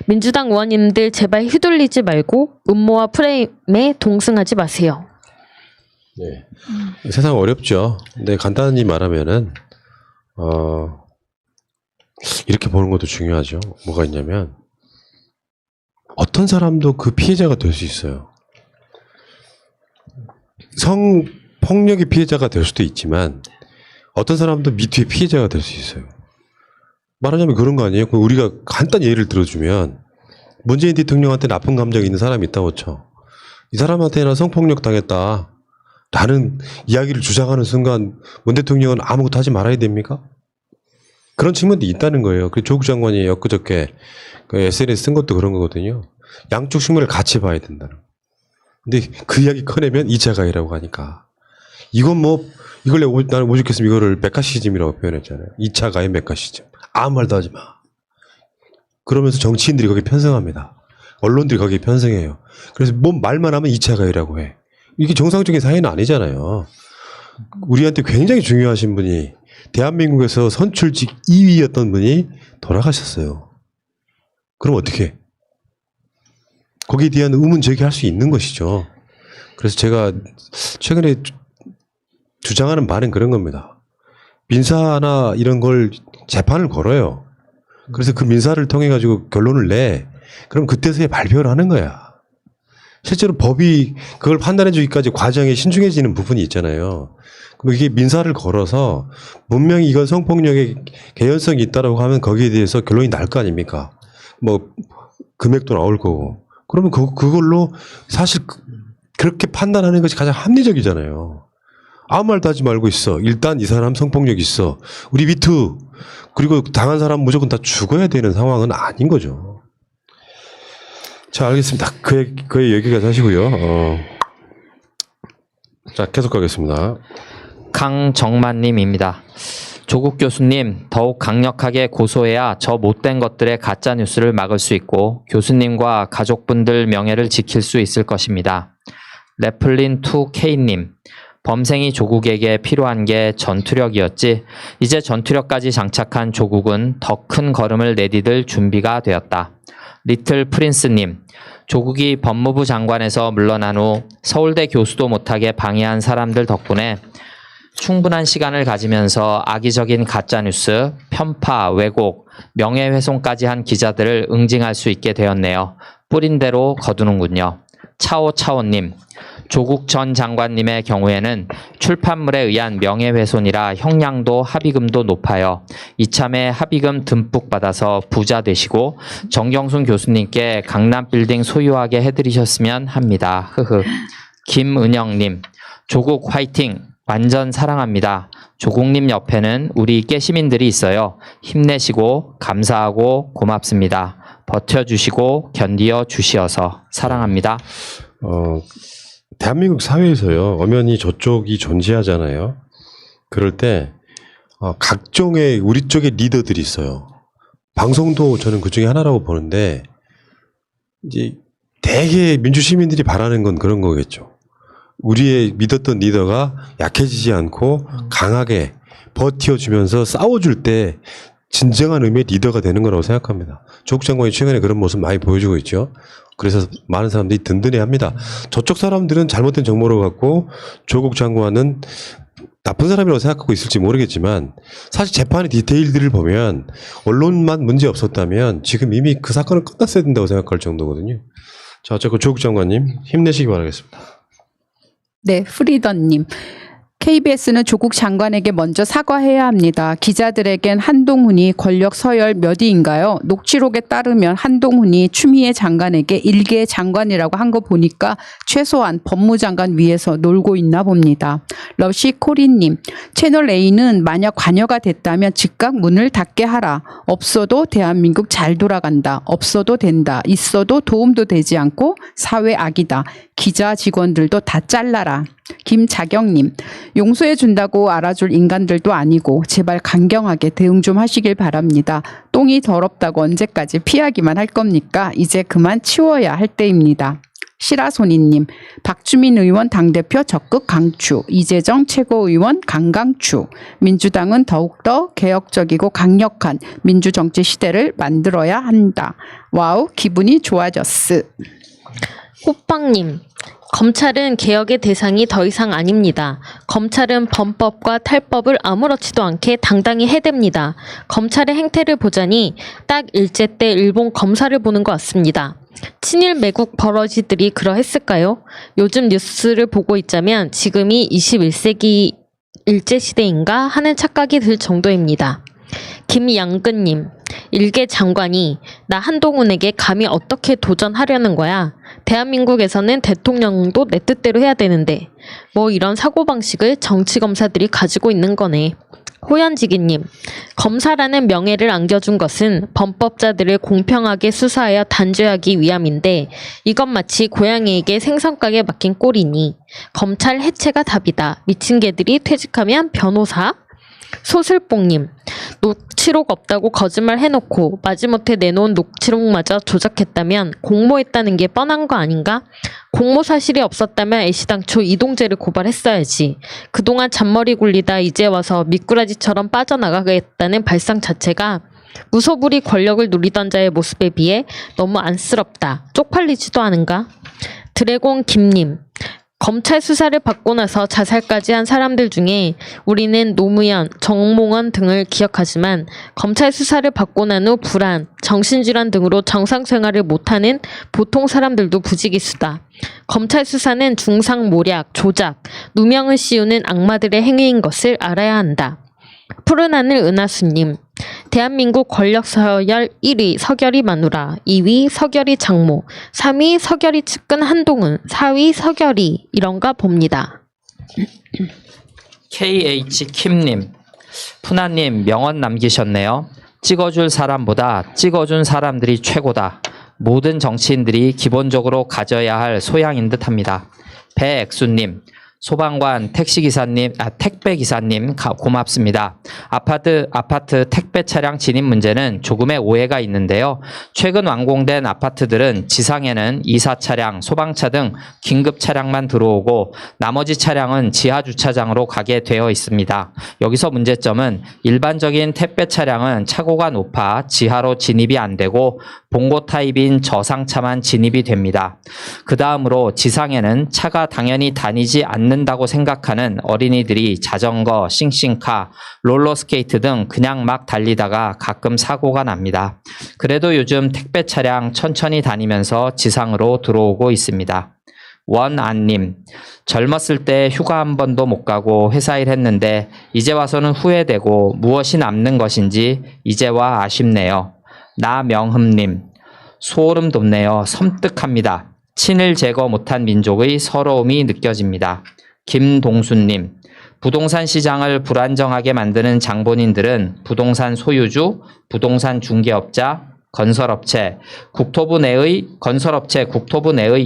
민주당 의원님들 제발 휘둘리지 말고 음모와 프레임에 동승하지 마세요. 네. 세상 어렵죠. 근데 간단히 말하면은 이렇게 보는 것도 중요하죠. 뭐가 있냐면 어떤 사람도 그 피해자가 될 수 있어요. 성폭력의 피해자가 될 수도 있지만 어떤 사람도 미투의 피해자가 될 수 있어요. 말하자면 그런 거 아니에요? 우리가 간단히 예를 들어주면 문재인 대통령한테 나쁜 감정이 있는 사람이 있다고 쳐. 이 사람한테는 성폭력 당했다 라는 이야기를 주장하는 순간 문 대통령은 아무것도 하지 말아야 됩니까? 그런 측면도 있다는 거예요. 그 조국 장관이 엊그저께 그 SNS 쓴 것도 그런 거거든요. 양쪽 측면을 같이 봐야 된다는. 근데 그 이야기 꺼내면 2차 가해라고 하니까 이건 뭐 이걸 나는 오죽했으면 이거를 메카시즘이라고 표현했잖아요. 2차 가해 메카시즘. 아무 말도 하지 마. 그러면서 정치인들이 거기에 편성합니다. 언론들이 거기에 편성해요. 그래서 뭔 말만 하면 2차 가해라고 해. 이게 정상적인 사회는 아니잖아요. 우리한테 굉장히 중요하신 분이 대한민국에서 선출직 2위였던 분이 돌아가셨어요. 그럼 어떻게 해? 거기에 대한 의문 제기할 수 있는 것이죠. 그래서 제가 최근에 주장하는 바는 그런 겁니다. 민사나 이런 걸 재판을 걸어요. 그래서 그 민사를 통해 가지고 결론을 내. 그럼 그때서야 발표를 하는 거야. 실제로 법이 그걸 판단해 주기까지 과정에 신중해지는 부분이 있잖아요. 그럼 이게 민사를 걸어서 분명히 이건 성폭력의 개연성이 있다라고 하면 거기에 대해서 결론이 날 거 아닙니까? 뭐 금액도 나올 거고. 그러면 그걸로 사실 그렇게 판단하는 것이 가장 합리적이잖아요. 아무 말도 하지 말고 있어. 일단 이 사람 성폭력 있어. 우리 미투. 그리고 당한 사람 무조건 다 죽어야 되는 상황은 아닌 거죠. 자, 알겠습니다. 그의 여기까지 하시고요. 자, 계속 가겠습니다. 강정만님입니다. 조국 교수님, 더욱 강력하게 고소해야 저 못된 것들의 가짜 뉴스를 막을 수 있고 교수님과 가족분들 명예를 지킬 수 있을 것입니다. 레플린2K님, 범생이 조국에게 필요한 게 전투력이었지. 이제 전투력까지 장착한 조국은 더 큰 걸음을 내디딜 준비가 되었다. 리틀 프린스님, 조국이 법무부 장관에서 물러난 후 서울대 교수도 못하게 방해한 사람들 덕분에 충분한 시간을 가지면서 악의적인 가짜뉴스, 편파, 왜곡, 명예훼손까지 한 기자들을 응징할 수 있게 되었네요. 뿌린 대로 거두는군요. 차오차오님, 조국 전 장관님의 경우에는 출판물에 의한 명예훼손이라 형량도 합의금도 높아요. 이참에 합의금 듬뿍 받아서 부자 되시고 정경순 교수님께 강남빌딩 소유하게 해드리셨으면 합니다. 흐흐. 김은영님, 조국 화이팅! 완전 사랑합니다. 조국님 옆에는 우리 깨시민들이 있어요. 힘내시고 감사하고 고맙습니다. 버텨주시고 견디어 주시어서 사랑합니다. 대한민국 사회에서요, 엄연히 저쪽이 존재하잖아요. 그럴 때, 각종의 우리 쪽의 리더들이 있어요. 방송도 저는 그 중에 하나라고 보는데, 이제 대개 민주시민들이 바라는 건 그런 거겠죠. 우리의 믿었던 리더가 약해지지 않고 강하게 버텨주면서 싸워줄 때 진정한 의미의 리더가 되는 거라고 생각합니다. 조국 장관이 최근에 그런 모습 많이 보여주고 있죠. 그래서 많은 사람들이 든든해합니다. 저쪽 사람들은 잘못된 정보를 갖고 조국 장관은 나쁜 사람이라고 생각하고 있을지 모르겠지만 사실 재판의 디테일들을 보면 언론만 문제 없었다면 지금 이미 그 사건은 끝났어야 된다고 생각할 정도거든요. 자, 어쨌든 조국 장관님 힘내시기 바라겠습니다. 네, 프리던님. KBS는 조국 장관에게 먼저 사과해야 합니다. 기자들에겐 한동훈이 권력 서열 몇 위인가요? 녹취록에 따르면 한동훈이 추미애 장관에게 일개 장관이라고 한 거 보니까 최소한 법무장관 위에서 놀고 있나 봅니다. 러시코리님, 채널A는 만약 관여가 됐다면 즉각 문을 닫게 하라. 없어도 대한민국 잘 돌아간다. 없어도 된다. 있어도 도움도 되지 않고 사회 악이다. 기자 직원들도 다 잘라라. 김자경님, 용서해 준다고 알아줄 인간들도 아니고 제발 강경하게 대응 좀 하시길 바랍니다. 똥이 더럽다고 언제까지 피하기만 할 겁니까? 이제 그만 치워야 할 때입니다. 시라소니님, 박주민 의원 당대표 적극 강추, 이재정 최고의원 강강추, 민주당은 더욱더 개혁적이고 강력한 민주정치 시대를 만들어야 한다. 와우, 기분이 좋아졌스. 호빵님, 검찰은 개혁의 대상이 더 이상 아닙니다. 검찰은 범법과 탈법을 아무렇지도 않게 당당히 해댑니다. 검찰의 행태를 보자니 딱 일제 때 일본 검사를 보는 것 같습니다. 친일 매국 버러지들이 그러했을까요? 요즘 뉴스를 보고 있자면 지금이 21세기 일제시대인가 하는 착각이 들 정도입니다. 김양근님, 일개 장관이 나 한동훈에게 감히 어떻게 도전하려는 거야? 대한민국에서는 대통령도 내 뜻대로 해야 되는데 뭐 이런 사고방식을 정치검사들이 가지고 있는 거네. 호연지기님, 검사라는 명예를 안겨준 것은 범법자들을 공평하게 수사하여 단죄하기 위함인데 이건 마치 고양이에게 생선가게 맡긴 꼴이니 검찰 해체가 답이다. 미친 개들이 퇴직하면 변호사? 소슬뽕님, 녹취록 없다고 거짓말 해놓고 마지못해 내놓은 녹취록마저 조작했다면 공모했다는 게 뻔한 거 아닌가? 공모 사실이 없었다면 애시당초 이동재를 고발했어야지. 그동안 잔머리 굴리다 이제 와서 미꾸라지처럼 빠져나가겠다는 발상 자체가 무소불위 권력을 누리던 자의 모습에 비해 너무 안쓰럽다. 쪽팔리지도 않은가? 드래곤 김님, 검찰 수사를 받고 나서 자살까지 한 사람들 중에 우리는 노무현, 정몽원 등을 기억하지만 검찰 수사를 받고 난 후 불안, 정신질환 등으로 정상 생활을 못하는 보통 사람들도 부지기수다. 검찰 수사는 중상모략, 조작, 누명을 씌우는 악마들의 행위인 것을 알아야 한다. 푸른하늘 은하수님, 대한민국 권력 서열 1위 서결이 마누라, 2위 서결이 장모, 3위 서결이 측근 한동훈, 4위 서결이 이런가 봅니다. KH 킴님, 푸나님 명언 남기셨네요. 찍어줄 사람보다 찍어준 사람들이 최고다. 모든 정치인들이 기본적으로 가져야 할 소양인 듯합니다. 배액수님, 소방관, 택시기사님, 택배기사님 고맙습니다. 아파트 택배 차량 진입 문제는 조금의 오해가 있는데요. 최근 완공된 아파트들은 지상에는 이사 차량, 소방차 등 긴급 차량만 들어오고 나머지 차량은 지하 주차장으로 가게 되어 있습니다. 여기서 문제점은 일반적인 택배 차량은 차고가 높아 지하로 진입이 안 되고 봉고 타입인 저상차만 진입이 됩니다. 그 다음으로 지상에는 차가 당연히 다니지 않는다고 생각하는 어린이들이 자전거, 싱싱카, 롤러스케이트 등 그냥 막 달리다가 가끔 사고가 납니다. 그래도 요즘 택배 차량 천천히 다니면서 지상으로 들어오고 있습니다. 원안님, 젊었을 때 휴가 한 번도 못 가고 회사 일 했는데 이제 와서는 후회되고 무엇이 남는 것인지 이제와 아쉽네요. 나명흠님, 소름 돋네요. 섬뜩합니다. 친일 제거 못한 민족의 서러움이 느껴집니다. 김동수님, 부동산 시장을 불안정하게 만드는 장본인들은 부동산 소유주, 부동산 중개업자, 건설업체, 국토부 내의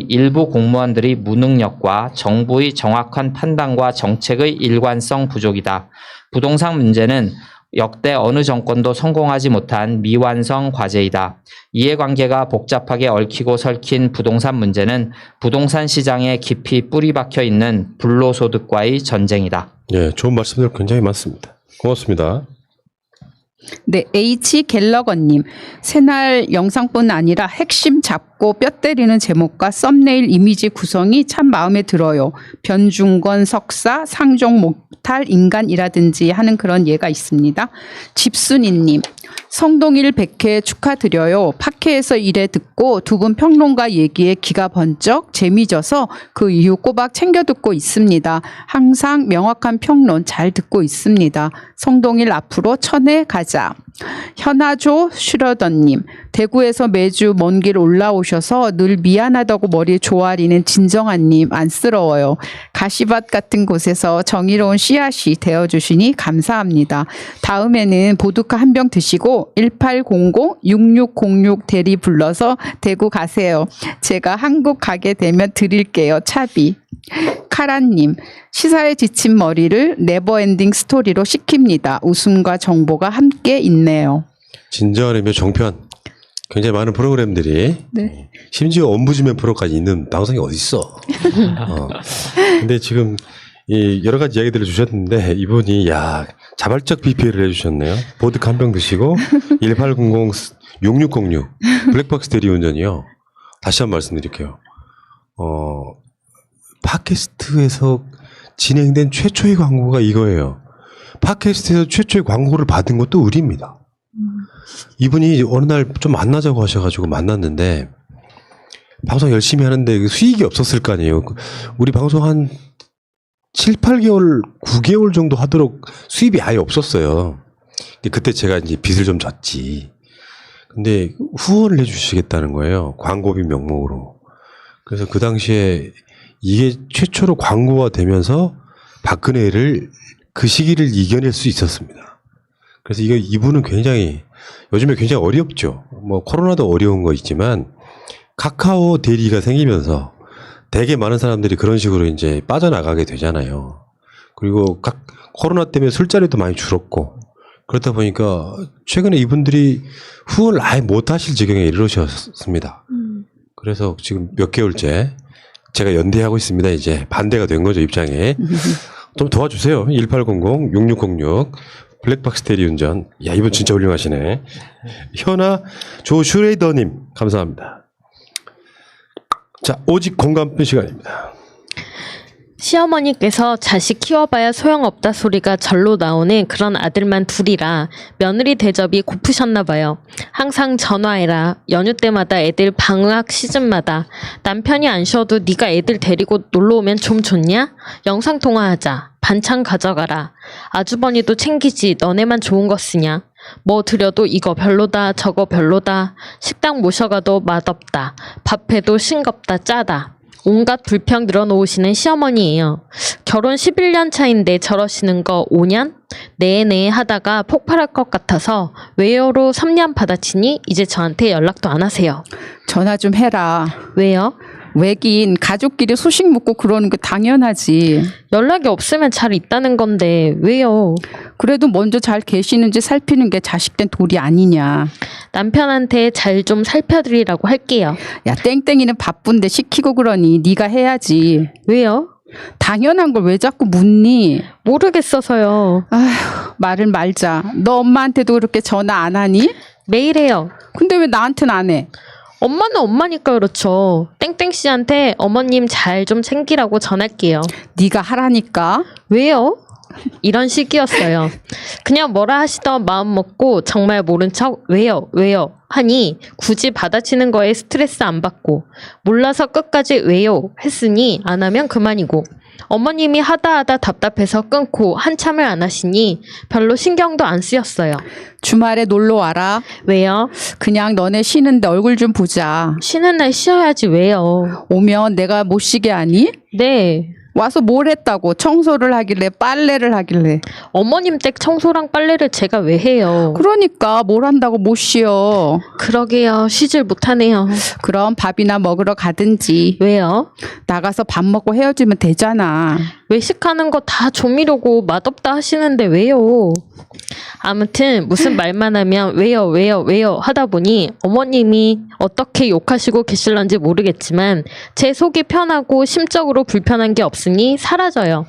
일부 공무원들의 무능력과 정부의 정확한 판단과 정책의 일관성 부족이다. 부동산 문제는 역대 어느 정권도 성공하지 못한 미완성 과제이다. 이해관계가 복잡하게 얽히고 설킨 부동산 문제는 부동산 시장에 깊이 뿌리 박혀 있는 불로소득과의 전쟁이다. 예, 좋은 말씀들 굉장히 많습니다. 고맙습니다. 네, H 갤러거님, 새날 영상뿐 아니라 핵심 잡고 뼈 때리는 제목과 썸네일 이미지 구성이 참 마음에 들어요. 변중건 석사, 상종 못할 인간이라든지 하는 그런 예가 있습니다. 집순이님, 성동일 100회 축하드려요. 팟캐에서 1회 듣고 두 분 평론가 얘기에 귀가 번쩍 재미져서 그 이후 꼬박 챙겨 듣고 있습니다. 항상 명확한 평론 잘 듣고 있습니다. 성동일 앞으로 1000회 가자. 현아조 슈러더님, 대구에서 매주 먼 길 올라오셔서 늘 미안하다고 머리에 조아리는 진정한님 안쓰러워요. 가시밭 같은 곳에서 정의로운 씨앗이 되어주시니 감사합니다. 다음에는 보드카 한 병 드시고 1800-6606 대리 불러서 대구 가세요. 제가 한국 가게 되면 드릴게요. 차비. 카라님, 시사에 지친 머리를 네버엔딩 스토리로 식힙니다. 웃음과 정보가 함께 있네요. 진정한 의미의 정편. 굉장히 많은 프로그램들이 네. 심지어 ombudsman 프로까지 있는 방송이 어디 있어. 근데 지금 이 여러 가지 이야기들을 주셨는데 이분이 자발적 BPL을 해주셨네요. 보드카 한 병 드시고 1800-6606 블랙박스 대리운전이요. 다시 한번 말씀드릴게요. 팟캐스트에서 진행된 최초의 광고가 이거예요. 팟캐스트에서 최초의 광고를 받은 것도 우리입니다. 이분이 어느 날 좀 만나자고 하셔가지고 만났는데 방송 열심히 하는데 수익이 없었을 거 아니에요. 우리 방송 한 7, 8개월, 9개월 정도 하도록 수입이 아예 없었어요. 근데 그때 제가 이제 빚을 좀 졌지. 근데 후원을 해주시겠다는 거예요. 광고비 명목으로. 그래서 그 당시에 이게 최초로 광고가 되면서 박근혜를 그 시기를 이겨낼 수 있었습니다. 그래서 이분은 굉장히 요즘에 굉장히 어렵죠. 뭐 코로나도 어려운 거 있지만 카카오 대리가 생기면서 되게 많은 사람들이 그런 식으로 이제 빠져나가게 되잖아요. 그리고 코로나 때문에 술자리도 많이 줄었고 그렇다 보니까 최근에 이분들이 후원을 아예 못 하실 지경에 이르셨습니다. 그래서 지금 몇 개월째 제가 연대하고 있습니다. 이제 반대가 된 거죠, 입장에. 좀 도와주세요. 1800-6606 블랙박스 대리운전. 야, 이분 진짜 훌륭하시네. 현아 조슈레이더님 감사합니다. 자, 오직 공감 시간입니다. 시어머니께서 자식 키워봐야 소용없다 소리가 절로 나오는 그런 아들만 둘이라 며느리 대접이 고프셨나 봐요. 항상 전화해라. 연휴 때마다 애들 방학 시즌마다 남편이 안 쉬어도 네가 애들 데리고 놀러 오면 좀 좋냐? 영상통화하자. 반찬 가져가라. 아주버니도 챙기지. 너네만 좋은 거 쓰냐? 뭐 드려도 이거 별로다 저거 별로다. 식당 모셔가도 맛없다. 밥해도 싱겁다 짜다. 온갖 불평 늘어놓으시는 시어머니예요. 결혼 11년 차인데 저러시는 거 5년? 네네 하다가 폭발할 것 같아서 외요로 3년 받아치니 이제 저한테 연락도 안 하세요. 전화 좀 해라. 왜요? 왜긴 가족끼리 소식 묻고 그러는 게 당연하지. 연락이 없으면 잘 있다는 건데 왜요? 그래도 먼저 잘 계시는지 살피는 게 자식된 도리 아니냐. 남편한테 잘 좀 살펴드리라고 할게요. 야, 땡땡이는 바쁜데 시키고 그러니 네가 해야지. 왜요? 당연한 걸 왜 자꾸 묻니? 모르겠어서요. 말을 말자. 너 엄마한테도 그렇게 전화 안 하니? 매일 해요. 근데 왜 나한테는 안 해? 엄마는 엄마니까 그렇죠. 땡땡 씨한테 어머님 잘 좀 챙기라고 전할게요. 네가 하라니까. 왜요? 이런 식이었어요. 그냥 뭐라 하시던 마음 먹고 정말 모른 척 왜요? 하니 굳이 받아치는 거에 스트레스 안 받고 몰라서 끝까지 왜요? 했으니 안 하면 그만이고 어머님이 하다 답답해서 끊고 한참을 안 하시니 별로 신경도 안 쓰였어요. 주말에 놀러 와라. 왜요? 그냥 너네 쉬는데 얼굴 좀 보자. 쉬는 날 쉬어야지 왜요? 오면 내가 못 쉬게 하니? 네. 와서 뭘 했다고? 청소를 하길래 빨래를 하길래. 어머님 댁 청소랑 빨래를 제가 왜 해요? 그러니까 뭘 한다고 못 쉬어. 그러게요. 쉬질 못하네요. 그럼 밥이나 먹으러 가든지. 왜요? 나가서 밥 먹고 헤어지면 되잖아. 외식하는 거 다 조미료고 맛없다 하시는데 왜요? 아무튼 무슨 말만 하면 왜요 하다 보니 어머님이 어떻게 욕하시고 계실런지 모르겠지만 제 속이 편하고 심적으로 불편한 게 없으니 사라져요.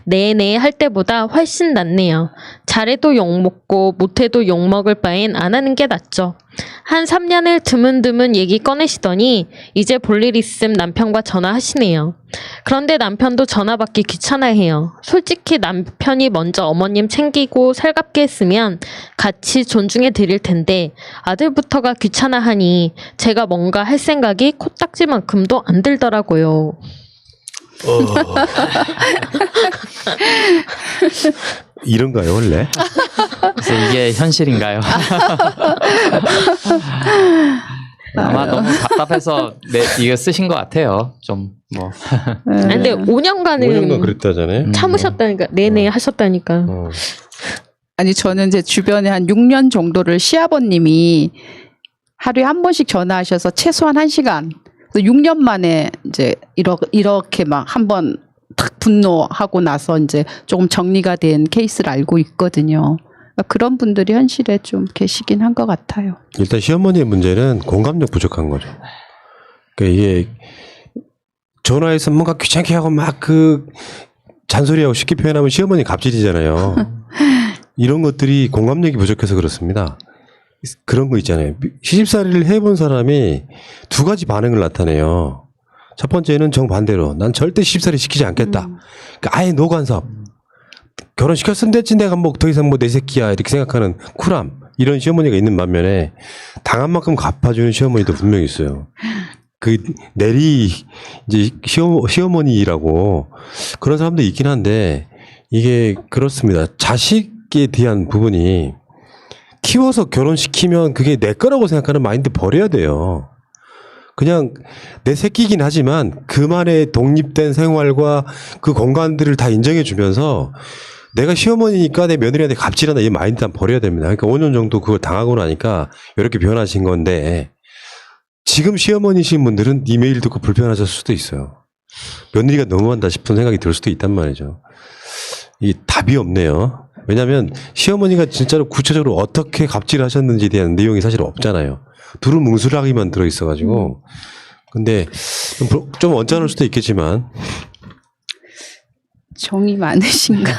네네 할 때보다 훨씬 낫네요. 잘해도 욕먹고 못해도 욕먹을 바엔 안 하는 게 낫죠. 한 3년을 드문드문 얘기 꺼내시더니 이제 볼 일 있음 남편과 전화하시네요. 그런데 남편도 전화 받기 귀찮아해요. 솔직히 남편이 먼저 어머님 챙기고 살갑게 했으면 같이 존중해 드릴 텐데 아들부터가 귀찮아하니 제가 뭔가 할 생각이 코딱지만큼도 안 들더라고요. 이런가요 원래? 그래서 이게 현실인가요? 아마 너무 답답해서 이거 쓰신 것 같아요. 좀 뭐. 근데 5년간은 5년간 그랬다잖아요. 참으셨다니까. 네네 하셨다니까. 아니 저는 제 주변에 한 6년 정도를 시아버님이 하루에 한 번씩 전화하셔서 최소한 1시간. 6년 만에 이제 이렇게 막 한번 탁 분노하고 나서 이제 조금 정리가 된 케이스를 알고 있거든요. 그러니까 그런 분들이 현실에 좀 계시긴 한 것 같아요. 일단 시어머니의 문제는 공감력 부족한 거죠. 그러니까 이게 전화해서 뭔가 귀찮게 하고 막 그 잔소리하고 쉽게 표현하면 시어머니 갑질이잖아요. 이런 것들이 공감력이 부족해서 그렇습니다. 그런 거 있잖아요. 시집살이를 해본 사람이 두 가지 반응을 나타내요. 첫 번째는 정반대로 난 절대 시집살이 시키지 않겠다. 그러니까 아예 노간섭. 결혼시켰으면 됐지 내가 뭐 더 이상 뭐 내 새끼야 이렇게 생각하는 쿨함. 이런 시어머니가 있는 반면에 당한 만큼 갚아주는 시어머니도 분명히 있어요. 그 내리 이제 시어머니라고 그런 사람도 있긴 한데 이게 그렇습니다. 자식에 대한 부분이 키워서 결혼시키면 그게 내 거라고 생각하는 마인드 버려야 돼요. 그냥 내 새끼긴 하지만 그만의 독립된 생활과 그 공간들을 다 인정해 주면서 내가 시어머니니까 내 며느리한테 갑질한다 이 마인드 한 버려야 됩니다. 그러니까 5년 정도 그걸 당하고 나니까 이렇게 변하신 건데 지금 시어머니신 분들은 이 메일 듣고 불편하실 수도 있어요. 며느리가 너무한다 싶은 생각이 들 수도 있단 말이죠. 이 답이 없네요. 왜냐하면 시어머니가 진짜로 구체적으로 어떻게 갑질하셨는지에 대한 내용이 사실 없잖아요. 두루뭉술하기만 들어있어가지고. 근데 좀 언짢을 수도 있겠지만 정이 많으신가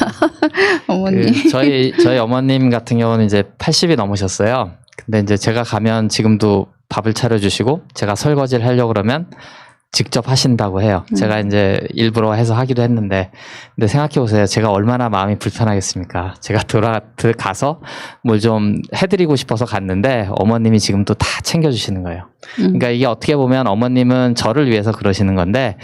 어머니. 저희 어머님 같은 경우는 이제 80이 넘으셨어요. 근데 이제 제가 가면 지금도 밥을 차려주시고 제가 설거지를 하려고 그러면 직접 하신다고 해요. 제가 이제 일부러 해서 하기도 했는데, 근데 생각해 보세요. 제가 얼마나 마음이 불편하겠습니까? 제가 가서 뭘 좀 해드리고 싶어서 갔는데 어머님이 지금도 다 챙겨주시는 거예요. 그러니까 이게 어떻게 보면 어머님은 저를 위해서 그러시는 건데,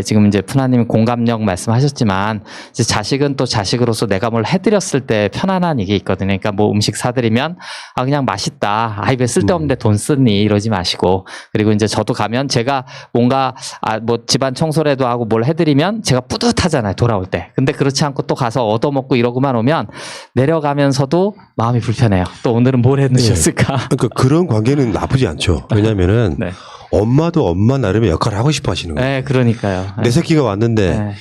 지금 이제 푸나님 공감력 말씀하셨지만, 이제 자식은 또 자식으로서 내가 뭘 해드렸을 때 편안한 이게 있거든요. 그러니까 뭐 음식 사드리면, 아, 그냥 맛있다. 아, 왜 쓸데없는데 돈 쓰니? 이러지 마시고. 그리고 이제 저도 가면 제가 뭔가 제가 뭐 집안 청소라도 하고 뭘 해드리면 제가 뿌듯하잖아요, 돌아올 때. 근데 그렇지 않고 또 가서 얻어먹고 이러고만 오면 내려가면서도 마음이 불편해요. 또 오늘은 뭘 해놓으셨을까. 그러니까 그런 관계는 나쁘지 않죠. 왜냐면은 네. 엄마도 엄마 나름의 역할을 하고 싶어 하시는 거예요. 네, 그러니까요. 내 새끼가 왔는데 네.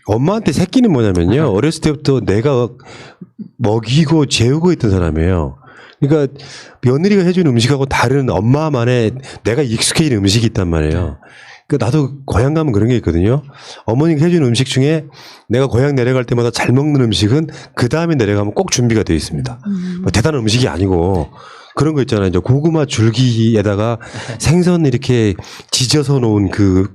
엄마한테 새끼는 뭐냐면요. 어렸을 때부터 내가 먹이고 재우고 있던 사람이에요. 그러니까 며느리가 해준 음식하고 다른 엄마만의 내가 익숙해진 음식이 있단 말이에요. 그러니까 나도 고향 가면 그런 게 있거든요. 어머니가 해준 음식 중에 내가 고향 내려갈 때마다 잘 먹는 음식은 그 다음에 내려가면 꼭 준비가 되어 있습니다. 뭐 대단한 음식이 아니고 그런 거 있잖아요. 이제 고구마 줄기에다가 생선 이렇게 지져서 놓은 그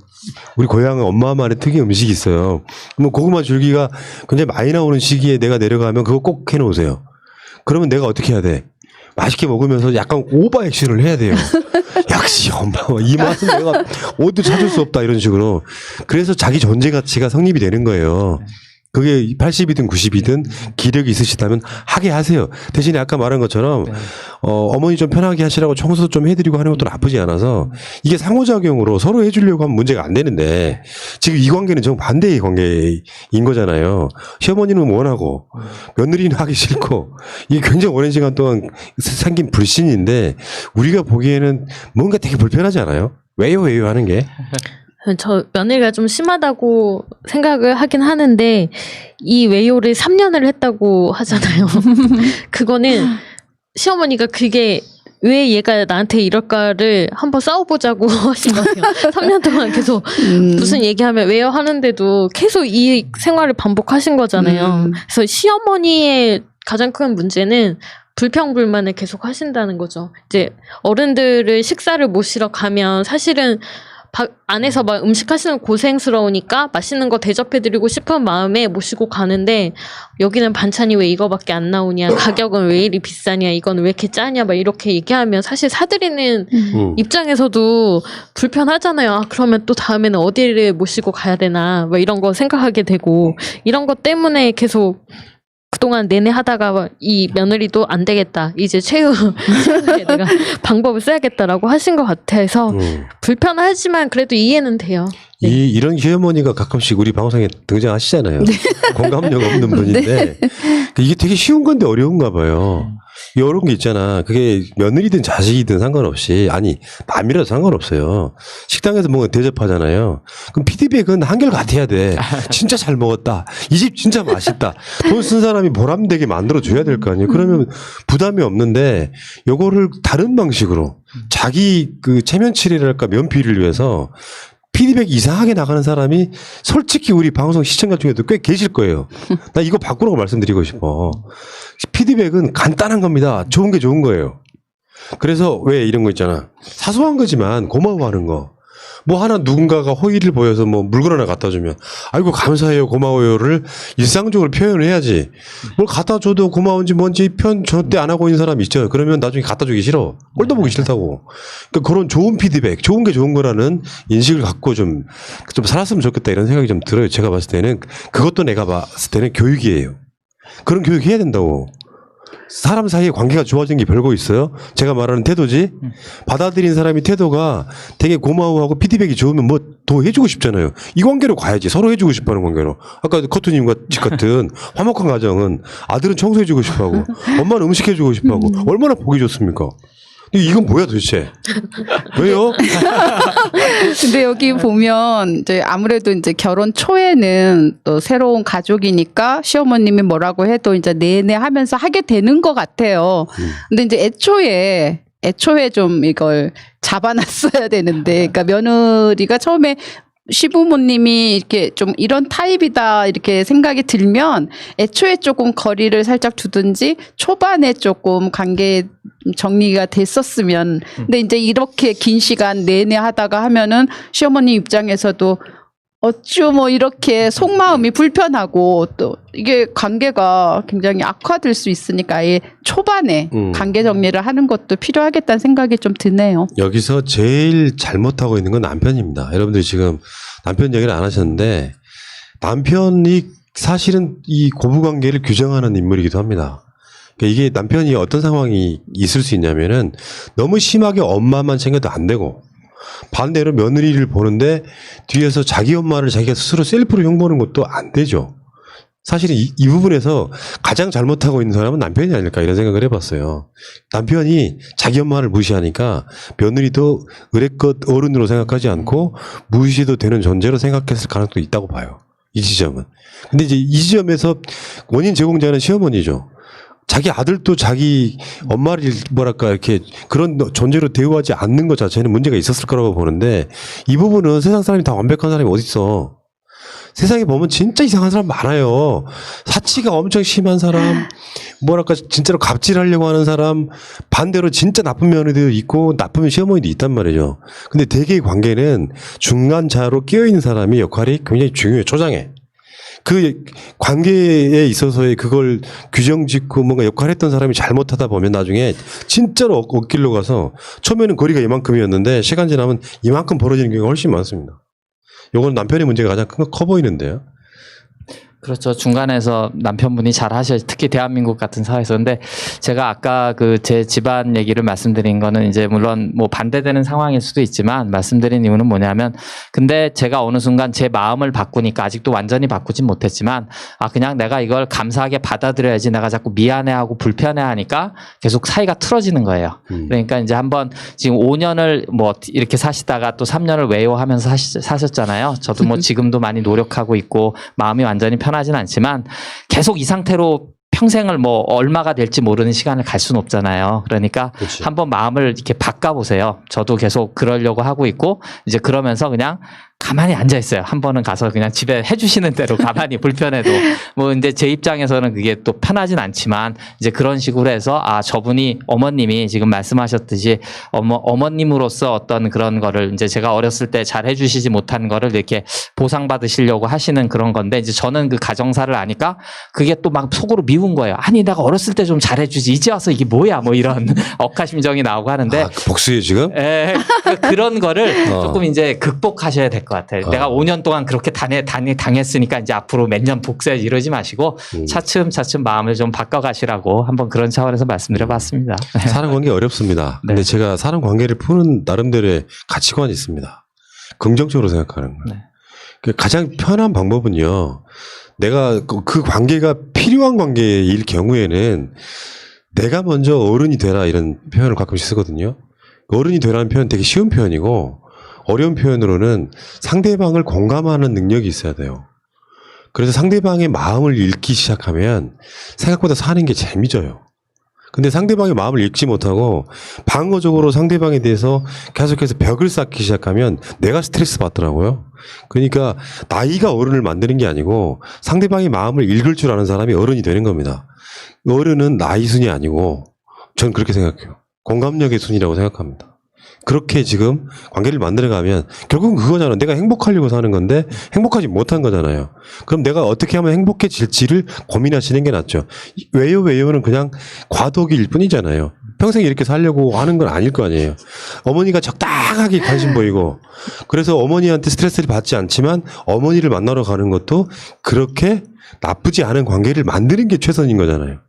우리 고향 엄마만의 특이 음식이 있어요. 그러면 고구마 줄기가 굉장히 많이 나오는 시기에 내가 내려가면 그거 꼭 해놓으세요. 그러면 내가 어떻게 해야 돼? 맛있게 먹으면서 약간 오버 액션을 해야 돼요. 역시 엄마 이 맛은 내가 어디도 찾을 수 없다 이런 식으로. 그래서 자기 존재 가치가 성립이 되는 거예요. 그게 80이든 90이든 기력이 있으시다면 하게 하세요. 대신에 아까 말한 것처럼 어머니 좀 편하게 하시라고 청소 좀 해드리고 하는 것도 나쁘지 않아서 이게 상호작용으로 서로 해주려고 하면 문제가 안 되는데 지금 이 관계는 정반대의 관계인 거잖아요. 시어머니는 원하고 며느리는 하기 싫고 이게 굉장히 오랜 시간 동안 생긴 불신인데 우리가 보기에는 뭔가 되게 불편하지 않아요? 왜요 하는 게? 저 며느리가 좀 심하다고 생각을 하긴 하는데 이 외요를 3년을 했다고 하잖아요. 그거는 시어머니가 그게 왜 얘가 나한테 이럴까를 한번 싸워보자고 하신 것 같아요. 3년 동안 계속 무슨 얘기하면 왜요 하는데도 계속 이 생활을 반복하신 거잖아요. 그래서 시어머니의 가장 큰 문제는 불평불만을 계속 하신다는 거죠. 이제 어른들을 식사를 모시러 가면 사실은 안에서 막 음식 하시는 거 고생스러우니까 맛있는 거 대접해드리고 싶은 마음에 모시고 가는데 여기는 반찬이 왜 이거밖에 안 나오냐, 가격은 왜 이리 비싸냐, 이건 왜 이렇게 짜냐 막 이렇게 얘기하면 사실 사드리는 입장에서도 불편하잖아요. 아, 그러면 또 다음에는 어디를 모시고 가야 되나 막 이런 거 생각하게 되고 이런 것 때문에 계속 그동안 내내 하다가 이 며느리도 안 되겠다. 이제 최후에 내가 방법을 써야겠다라고 하신 것 같아서 불편하지만 그래도 이해는 돼요. 네. 이런 시어머니가 가끔씩 우리 방송에 등장하시잖아요. 공감력 없는 분인데 이게 되게 쉬운 건데 어려운가 봐요. 이런 게 있잖아. 그게 며느리든 자식이든 상관없이 아니 남이라도 상관없어요. 식당에서 뭔가 대접하잖아요. 그럼 피드백은 한결같아야 돼. 진짜 잘 먹었다. 이 집 진짜 맛있다. 돈 쓴 사람이 보람되게 만들어줘야 될 거 아니에요. 그러면 부담이 없는데 요거를 다른 방식으로 자기 그 체면치레랄까 면피를 위해서 피드백이 이상하게 나가는 사람이 솔직히 우리 방송 시청자 중에도 꽤 계실 거예요. 나 이거 바꾸라고 말씀드리고 싶어. 피드백은 간단한 겁니다. 좋은 게 좋은 거예요. 그래서 왜 이런 거 있잖아. 사소한 거지만 고마워하는 거. 뭐 하나 누군가가 호의를 보여서 뭐 물건 하나 갖다 주면 아이고 감사해요 고마워요를 일상적으로 표현을 해야지. 뭘 갖다 줘도 고마운지 뭔지 표현 절대 안 하고 있는 사람이 있죠. 그러면 나중에 갖다 주기 싫어. 꼴도 보기 싫다고. 그러니까 그런 좋은 피드백, 좋은 게 좋은 거라는 인식을 갖고 좀 살았으면 좋겠다 이런 생각이 좀 들어요. 제가 봤을 때는 그것도 내가 봤을 때는 교육이에요. 그런 교육 해야 된다고. 사람 사이의 관계가 좋아진 게 별거 있어요? 제가 말하는 태도지? 받아들인 사람이 태도가 되게 고마워하고 피드백이 좋으면 뭐 더 해주고 싶잖아요. 이 관계로 가야지. 서로 해주고 싶어 하는 관계로. 아까 커트님과 집 같은 화목한 가정은 아들은 청소해주고 싶어 하고 엄마는 음식해주고 싶어 하고 얼마나 보기 좋습니까? 이건 뭐야 도대체? 왜요? 근데 여기 보면 이제 아무래도 이제 결혼 초에는 또 새로운 가족이니까 시어머님이 뭐라고 해도 이제 내내 하면서 하게 되는 것 같아요. 근데 이제 애초에 좀 이걸 잡아놨어야 되는데, 그러니까 며느리가 처음에 시부모님이 이렇게 좀 이런 타입이다 이렇게 생각이 들면 애초에 조금 거리를 살짝 두든지 초반에 조금 관계 정리가 됐었으면. 근데 이제 이렇게 긴 시간 내내 하다가 하면은 시어머니 입장에서도 어쭈 뭐 이렇게 속마음이 불편하고 또 이게 관계가 굉장히 악화될 수 있으니까 아예 초반에 관계 정리를 하는 것도 필요하겠다는 생각이 좀 드네요. 여기서 제일 잘못하고 있는 건 남편입니다. 여러분들이 지금 남편 얘기를 안 하셨는데 남편이 사실은 이 고부관계를 규정하는 인물이기도 합니다. 그러니까 이게 남편이 어떤 상황이 있을 수 있냐면은 너무 심하게 엄마만 챙겨도 안 되고 반대로 며느리를 보는데 뒤에서 자기 엄마를 자기가 스스로 셀프로 흉보는 것도 안 되죠. 사실은 이 부분에서 가장 잘못하고 있는 사람은 남편이 아닐까 이런 생각을 해봤어요. 남편이 자기 엄마를 무시하니까 며느리도 의례껏 어른으로 생각하지 않고 무시해도 되는 존재로 생각했을 가능성도 있다고 봐요. 이 지점은. 근데 이제 이 지점에서 원인 제공자는 시어머니죠. 자기 아들도 자기 엄마를 뭐랄까 이렇게 그런 존재로 대우하지 않는 것 자체는 문제가 있었을 거라고 보는데 이 부분은 세상 사람이 다 완벽한 사람이 어디 있어. 세상에 보면 진짜 이상한 사람 많아요. 사치가 엄청 심한 사람, 뭐랄까 진짜로 갑질하려고 하는 사람, 반대로 진짜 나쁜 며느리도 있고 나쁜 시어머니도 있단 말이죠. 근데 대개의 관계는 중간자로 끼어있는 사람이 역할이 굉장히 중요해요. 초장에. 그 관계에 있어서의 그걸 규정 짓고 뭔가 역할을 했던 사람이 잘못하다 보면 나중에 진짜로 엇길로 가서 처음에는 거리가 이만큼이었는데 시간 지나면 이만큼 벌어지는 경우가 훨씬 많습니다. 요건 남편의 문제가 가장 커 보이는데요. 그렇죠. 중간에서 남편분이 잘 하셔야지. 특히 대한민국 같은 사회에서. 근데 제가 아까 그 제 집안 얘기를 말씀드린 거는 이제 물론 뭐 반대되는 상황일 수도 있지만 말씀드린 이유는 뭐냐면 근데 제가 어느 순간 제 마음을 바꾸니까 아직도 완전히 바꾸진 못했지만 그냥 내가 이걸 감사하게 받아들여야지 내가 자꾸 미안해하고 불편해하니까 계속 사이가 틀어지는 거예요. 그러니까 이제 한번 지금 5년을 뭐 이렇게 사시다가 또 3년을 외워하면서 사셨잖아요. 저도 뭐 지금도 많이 노력하고 있고 마음이 완전히 편하진 않지만 계속 이 상태로 평생을 뭐 얼마가 될지 모르는 시간을 갈 수는 없잖아요. 그러니까 그치. 한번 마음을 이렇게 바꿔보세요. 저도 계속 그러려고 하고 있고 이제 그러면서 그냥 가만히 앉아 있어요. 한 번은 가서 그냥 집에 해주시는 대로 가만히 불편해도 뭐 근데 제 입장에서는 그게 또 편하진 않지만 이제 그런 식으로 해서 저분이 어머님이 지금 말씀하셨듯이 어머님으로서 어떤 그런 거를 이제 제가 어렸을 때 잘 해주시지 못한 거를 이렇게 보상받으시려고 하시는 그런 건데 이제 저는 그 가정사를 아니까 그게 또 막 속으로 미운 거예요. 아니 내가 어렸을 때 좀 잘해주지 이제 와서 이게 뭐야 뭐 이런 억하심정이 나오고 하는데 그 복수예요 지금? 그런 거를 조금 이제 극복하셔야 될 것 같아요. 내가 5년 동안 그렇게 당했으니까 이제 앞으로 몇 년 복수해 이러지 마시고 차츰차츰 마음을 좀 바꿔가시라고 한번 그런 차원에서 말씀드려봤습니다. 사람 관계 어렵습니다. 근데 네. 제가 사람 관계를 푸는 나름대로의 가치관이 있습니다. 긍정적으로 생각하는 거예요. 네. 그 가장 편한 방법은요. 내가 그 관계가 필요한 관계일 경우에는 내가 먼저 어른이 되라 이런 표현을 가끔씩 쓰거든요. 어른이 되라는 표현은 되게 쉬운 표현이고 어려운 표현으로는 상대방을 공감하는 능력이 있어야 돼요. 그래서 상대방의 마음을 읽기 시작하면 생각보다 사는 게 재미져요. 근데 상대방의 마음을 읽지 못하고 방어적으로 상대방에 대해서 계속해서 벽을 쌓기 시작하면 내가 스트레스 받더라고요. 그러니까 나이가 어른을 만드는 게 아니고 상대방의 마음을 읽을 줄 아는 사람이 어른이 되는 겁니다. 어른은 나이 순이 아니고 전 그렇게 생각해요. 공감력의 순이라고 생각합니다. 그렇게 지금 관계를 만들어가면 결국은 그거잖아. 내가 행복하려고 사는 건데 행복하지 못한 거잖아요. 그럼 내가 어떻게 하면 행복해질지를 고민하시는 게 낫죠. 왜요는 그냥 과도기일 뿐이잖아요. 평생 이렇게 살려고 하는 건 아닐 거 아니에요. 어머니가 적당하게 관심 보이고 그래서 어머니한테 스트레스를 받지 않지만 어머니를 만나러 가는 것도 그렇게 나쁘지 않은 관계를 만드는 게 최선인 거잖아요.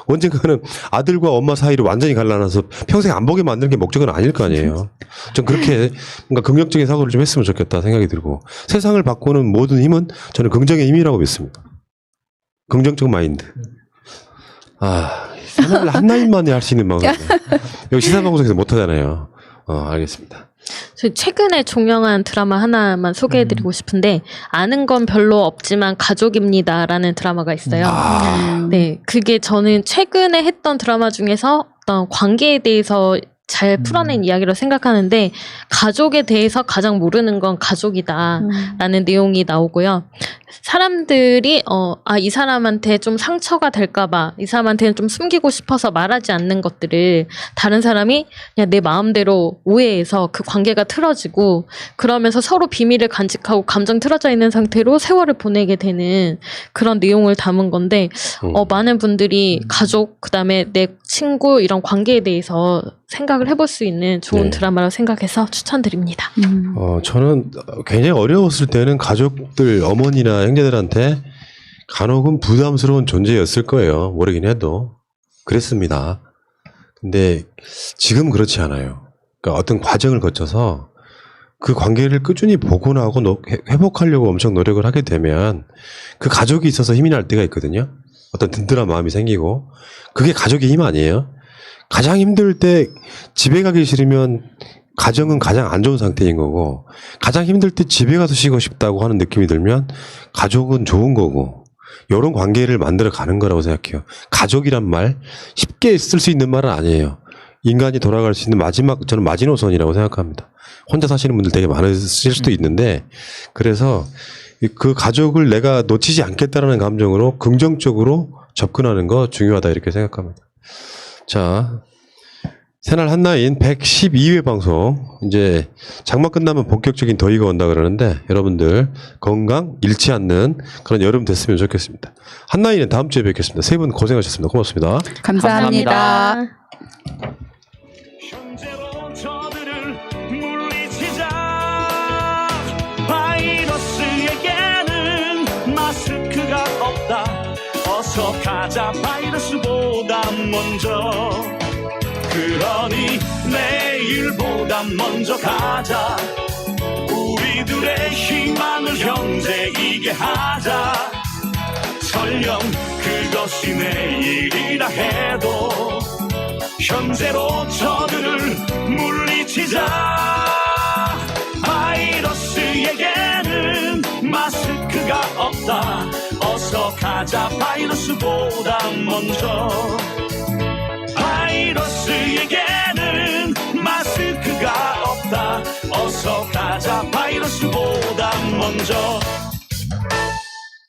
언젠가는 아들과 엄마 사이를 완전히 갈라놔서 평생 안 보게 만드는 게 목적은 아닐 거 아니에요. 전 그렇게 뭔가 긍정적인 사고를 좀 했으면 좋겠다 생각이 들고 세상을 바꾸는 모든 힘은 저는 긍정의 힘이라고 믿습니다. 긍정적 마인드. 생각을 한 라인 만에 할 수 있는 방송. 여기 시사방송에서 못 하잖아요. 알겠습니다. 저 최근에 종영한 드라마 하나만 소개해드리고 싶은데 아는 건 별로 없지만 가족입니다라는 드라마가 있어요. 네, 그게 저는 최근에 했던 드라마 중에서 어떤 관계에 대해서 잘 풀어낸 이야기로 생각하는데 가족에 대해서 가장 모르는 건 가족이다라는 내용이 나오고요. 사람들이 이 사람한테 좀 상처가 될까봐 이 사람한테는 좀 숨기고 싶어서 말하지 않는 것들을 다른 사람이 그냥 내 마음대로 오해해서 그 관계가 틀어지고 그러면서 서로 비밀을 간직하고 감정 틀어져 있는 상태로 세월을 보내게 되는 그런 내용을 담은 건데 많은 분들이 가족 그다음에 내 친구 이런 관계에 대해서 생각을 해볼 수 있는 좋은 네. 드라마라고 생각해서 추천드립니다. 저는 굉장히 어려웠을 때는 가족들, 어머니나 형제들한테 간혹은 부담스러운 존재였을 거예요. 모르긴 해도. 그랬습니다. 근데 지금 그렇지 않아요. 그러니까 어떤 과정을 거쳐서 그 관계를 꾸준히 복원하고 회복하려고 엄청 노력을 하게 되면 그 가족이 있어서 힘이 날 때가 있거든요. 어떤 든든한 마음이 생기고 그게 가족의 힘 아니에요. 가장 힘들 때 집에 가기 싫으면 가정은 가장 안 좋은 상태인 거고 가장 힘들 때 집에 가서 쉬고 싶다고 하는 느낌이 들면 가족은 좋은 거고 이런 관계를 만들어 가는 거라고 생각해요. 가족이란 말 쉽게 쓸 수 있는 말은 아니에요. 인간이 돌아갈 수 있는 저는 마지노선이라고 생각합니다. 혼자 사시는 분들 되게 많으실 수도 있는데 그래서 그 가족을 내가 놓치지 않겠다라는 감정으로 긍정적으로 접근하는 거 중요하다 이렇게 생각합니다. 자, 새날 한나인 112회 방송 이제 장마 끝나면 본격적인 더위가 온다 그러는데 여러분들 건강 잃지 않는 그런 여름 됐으면 좋겠습니다. 한나인은 다음 주에 뵙겠습니다. 세 분 고생하셨습니다. 고맙습니다. 감사합니다. 현재로 저들을 물리치자. 바이러스에게는 마스크가 없다. 어서 가자 바이러스보다 먼저. 그러니 내일보다 먼저 가자. 우리들의 희망을 형제이게 하자. 설령 그것이 내일이라 해도 현재로 저들을 물리치자. 바이러스에게는 마스크가 없다. 어서 가자 바이러스보다 먼저. 바이러스에게는 마스크가 없다. 어서 가자 바이러스보다 먼저.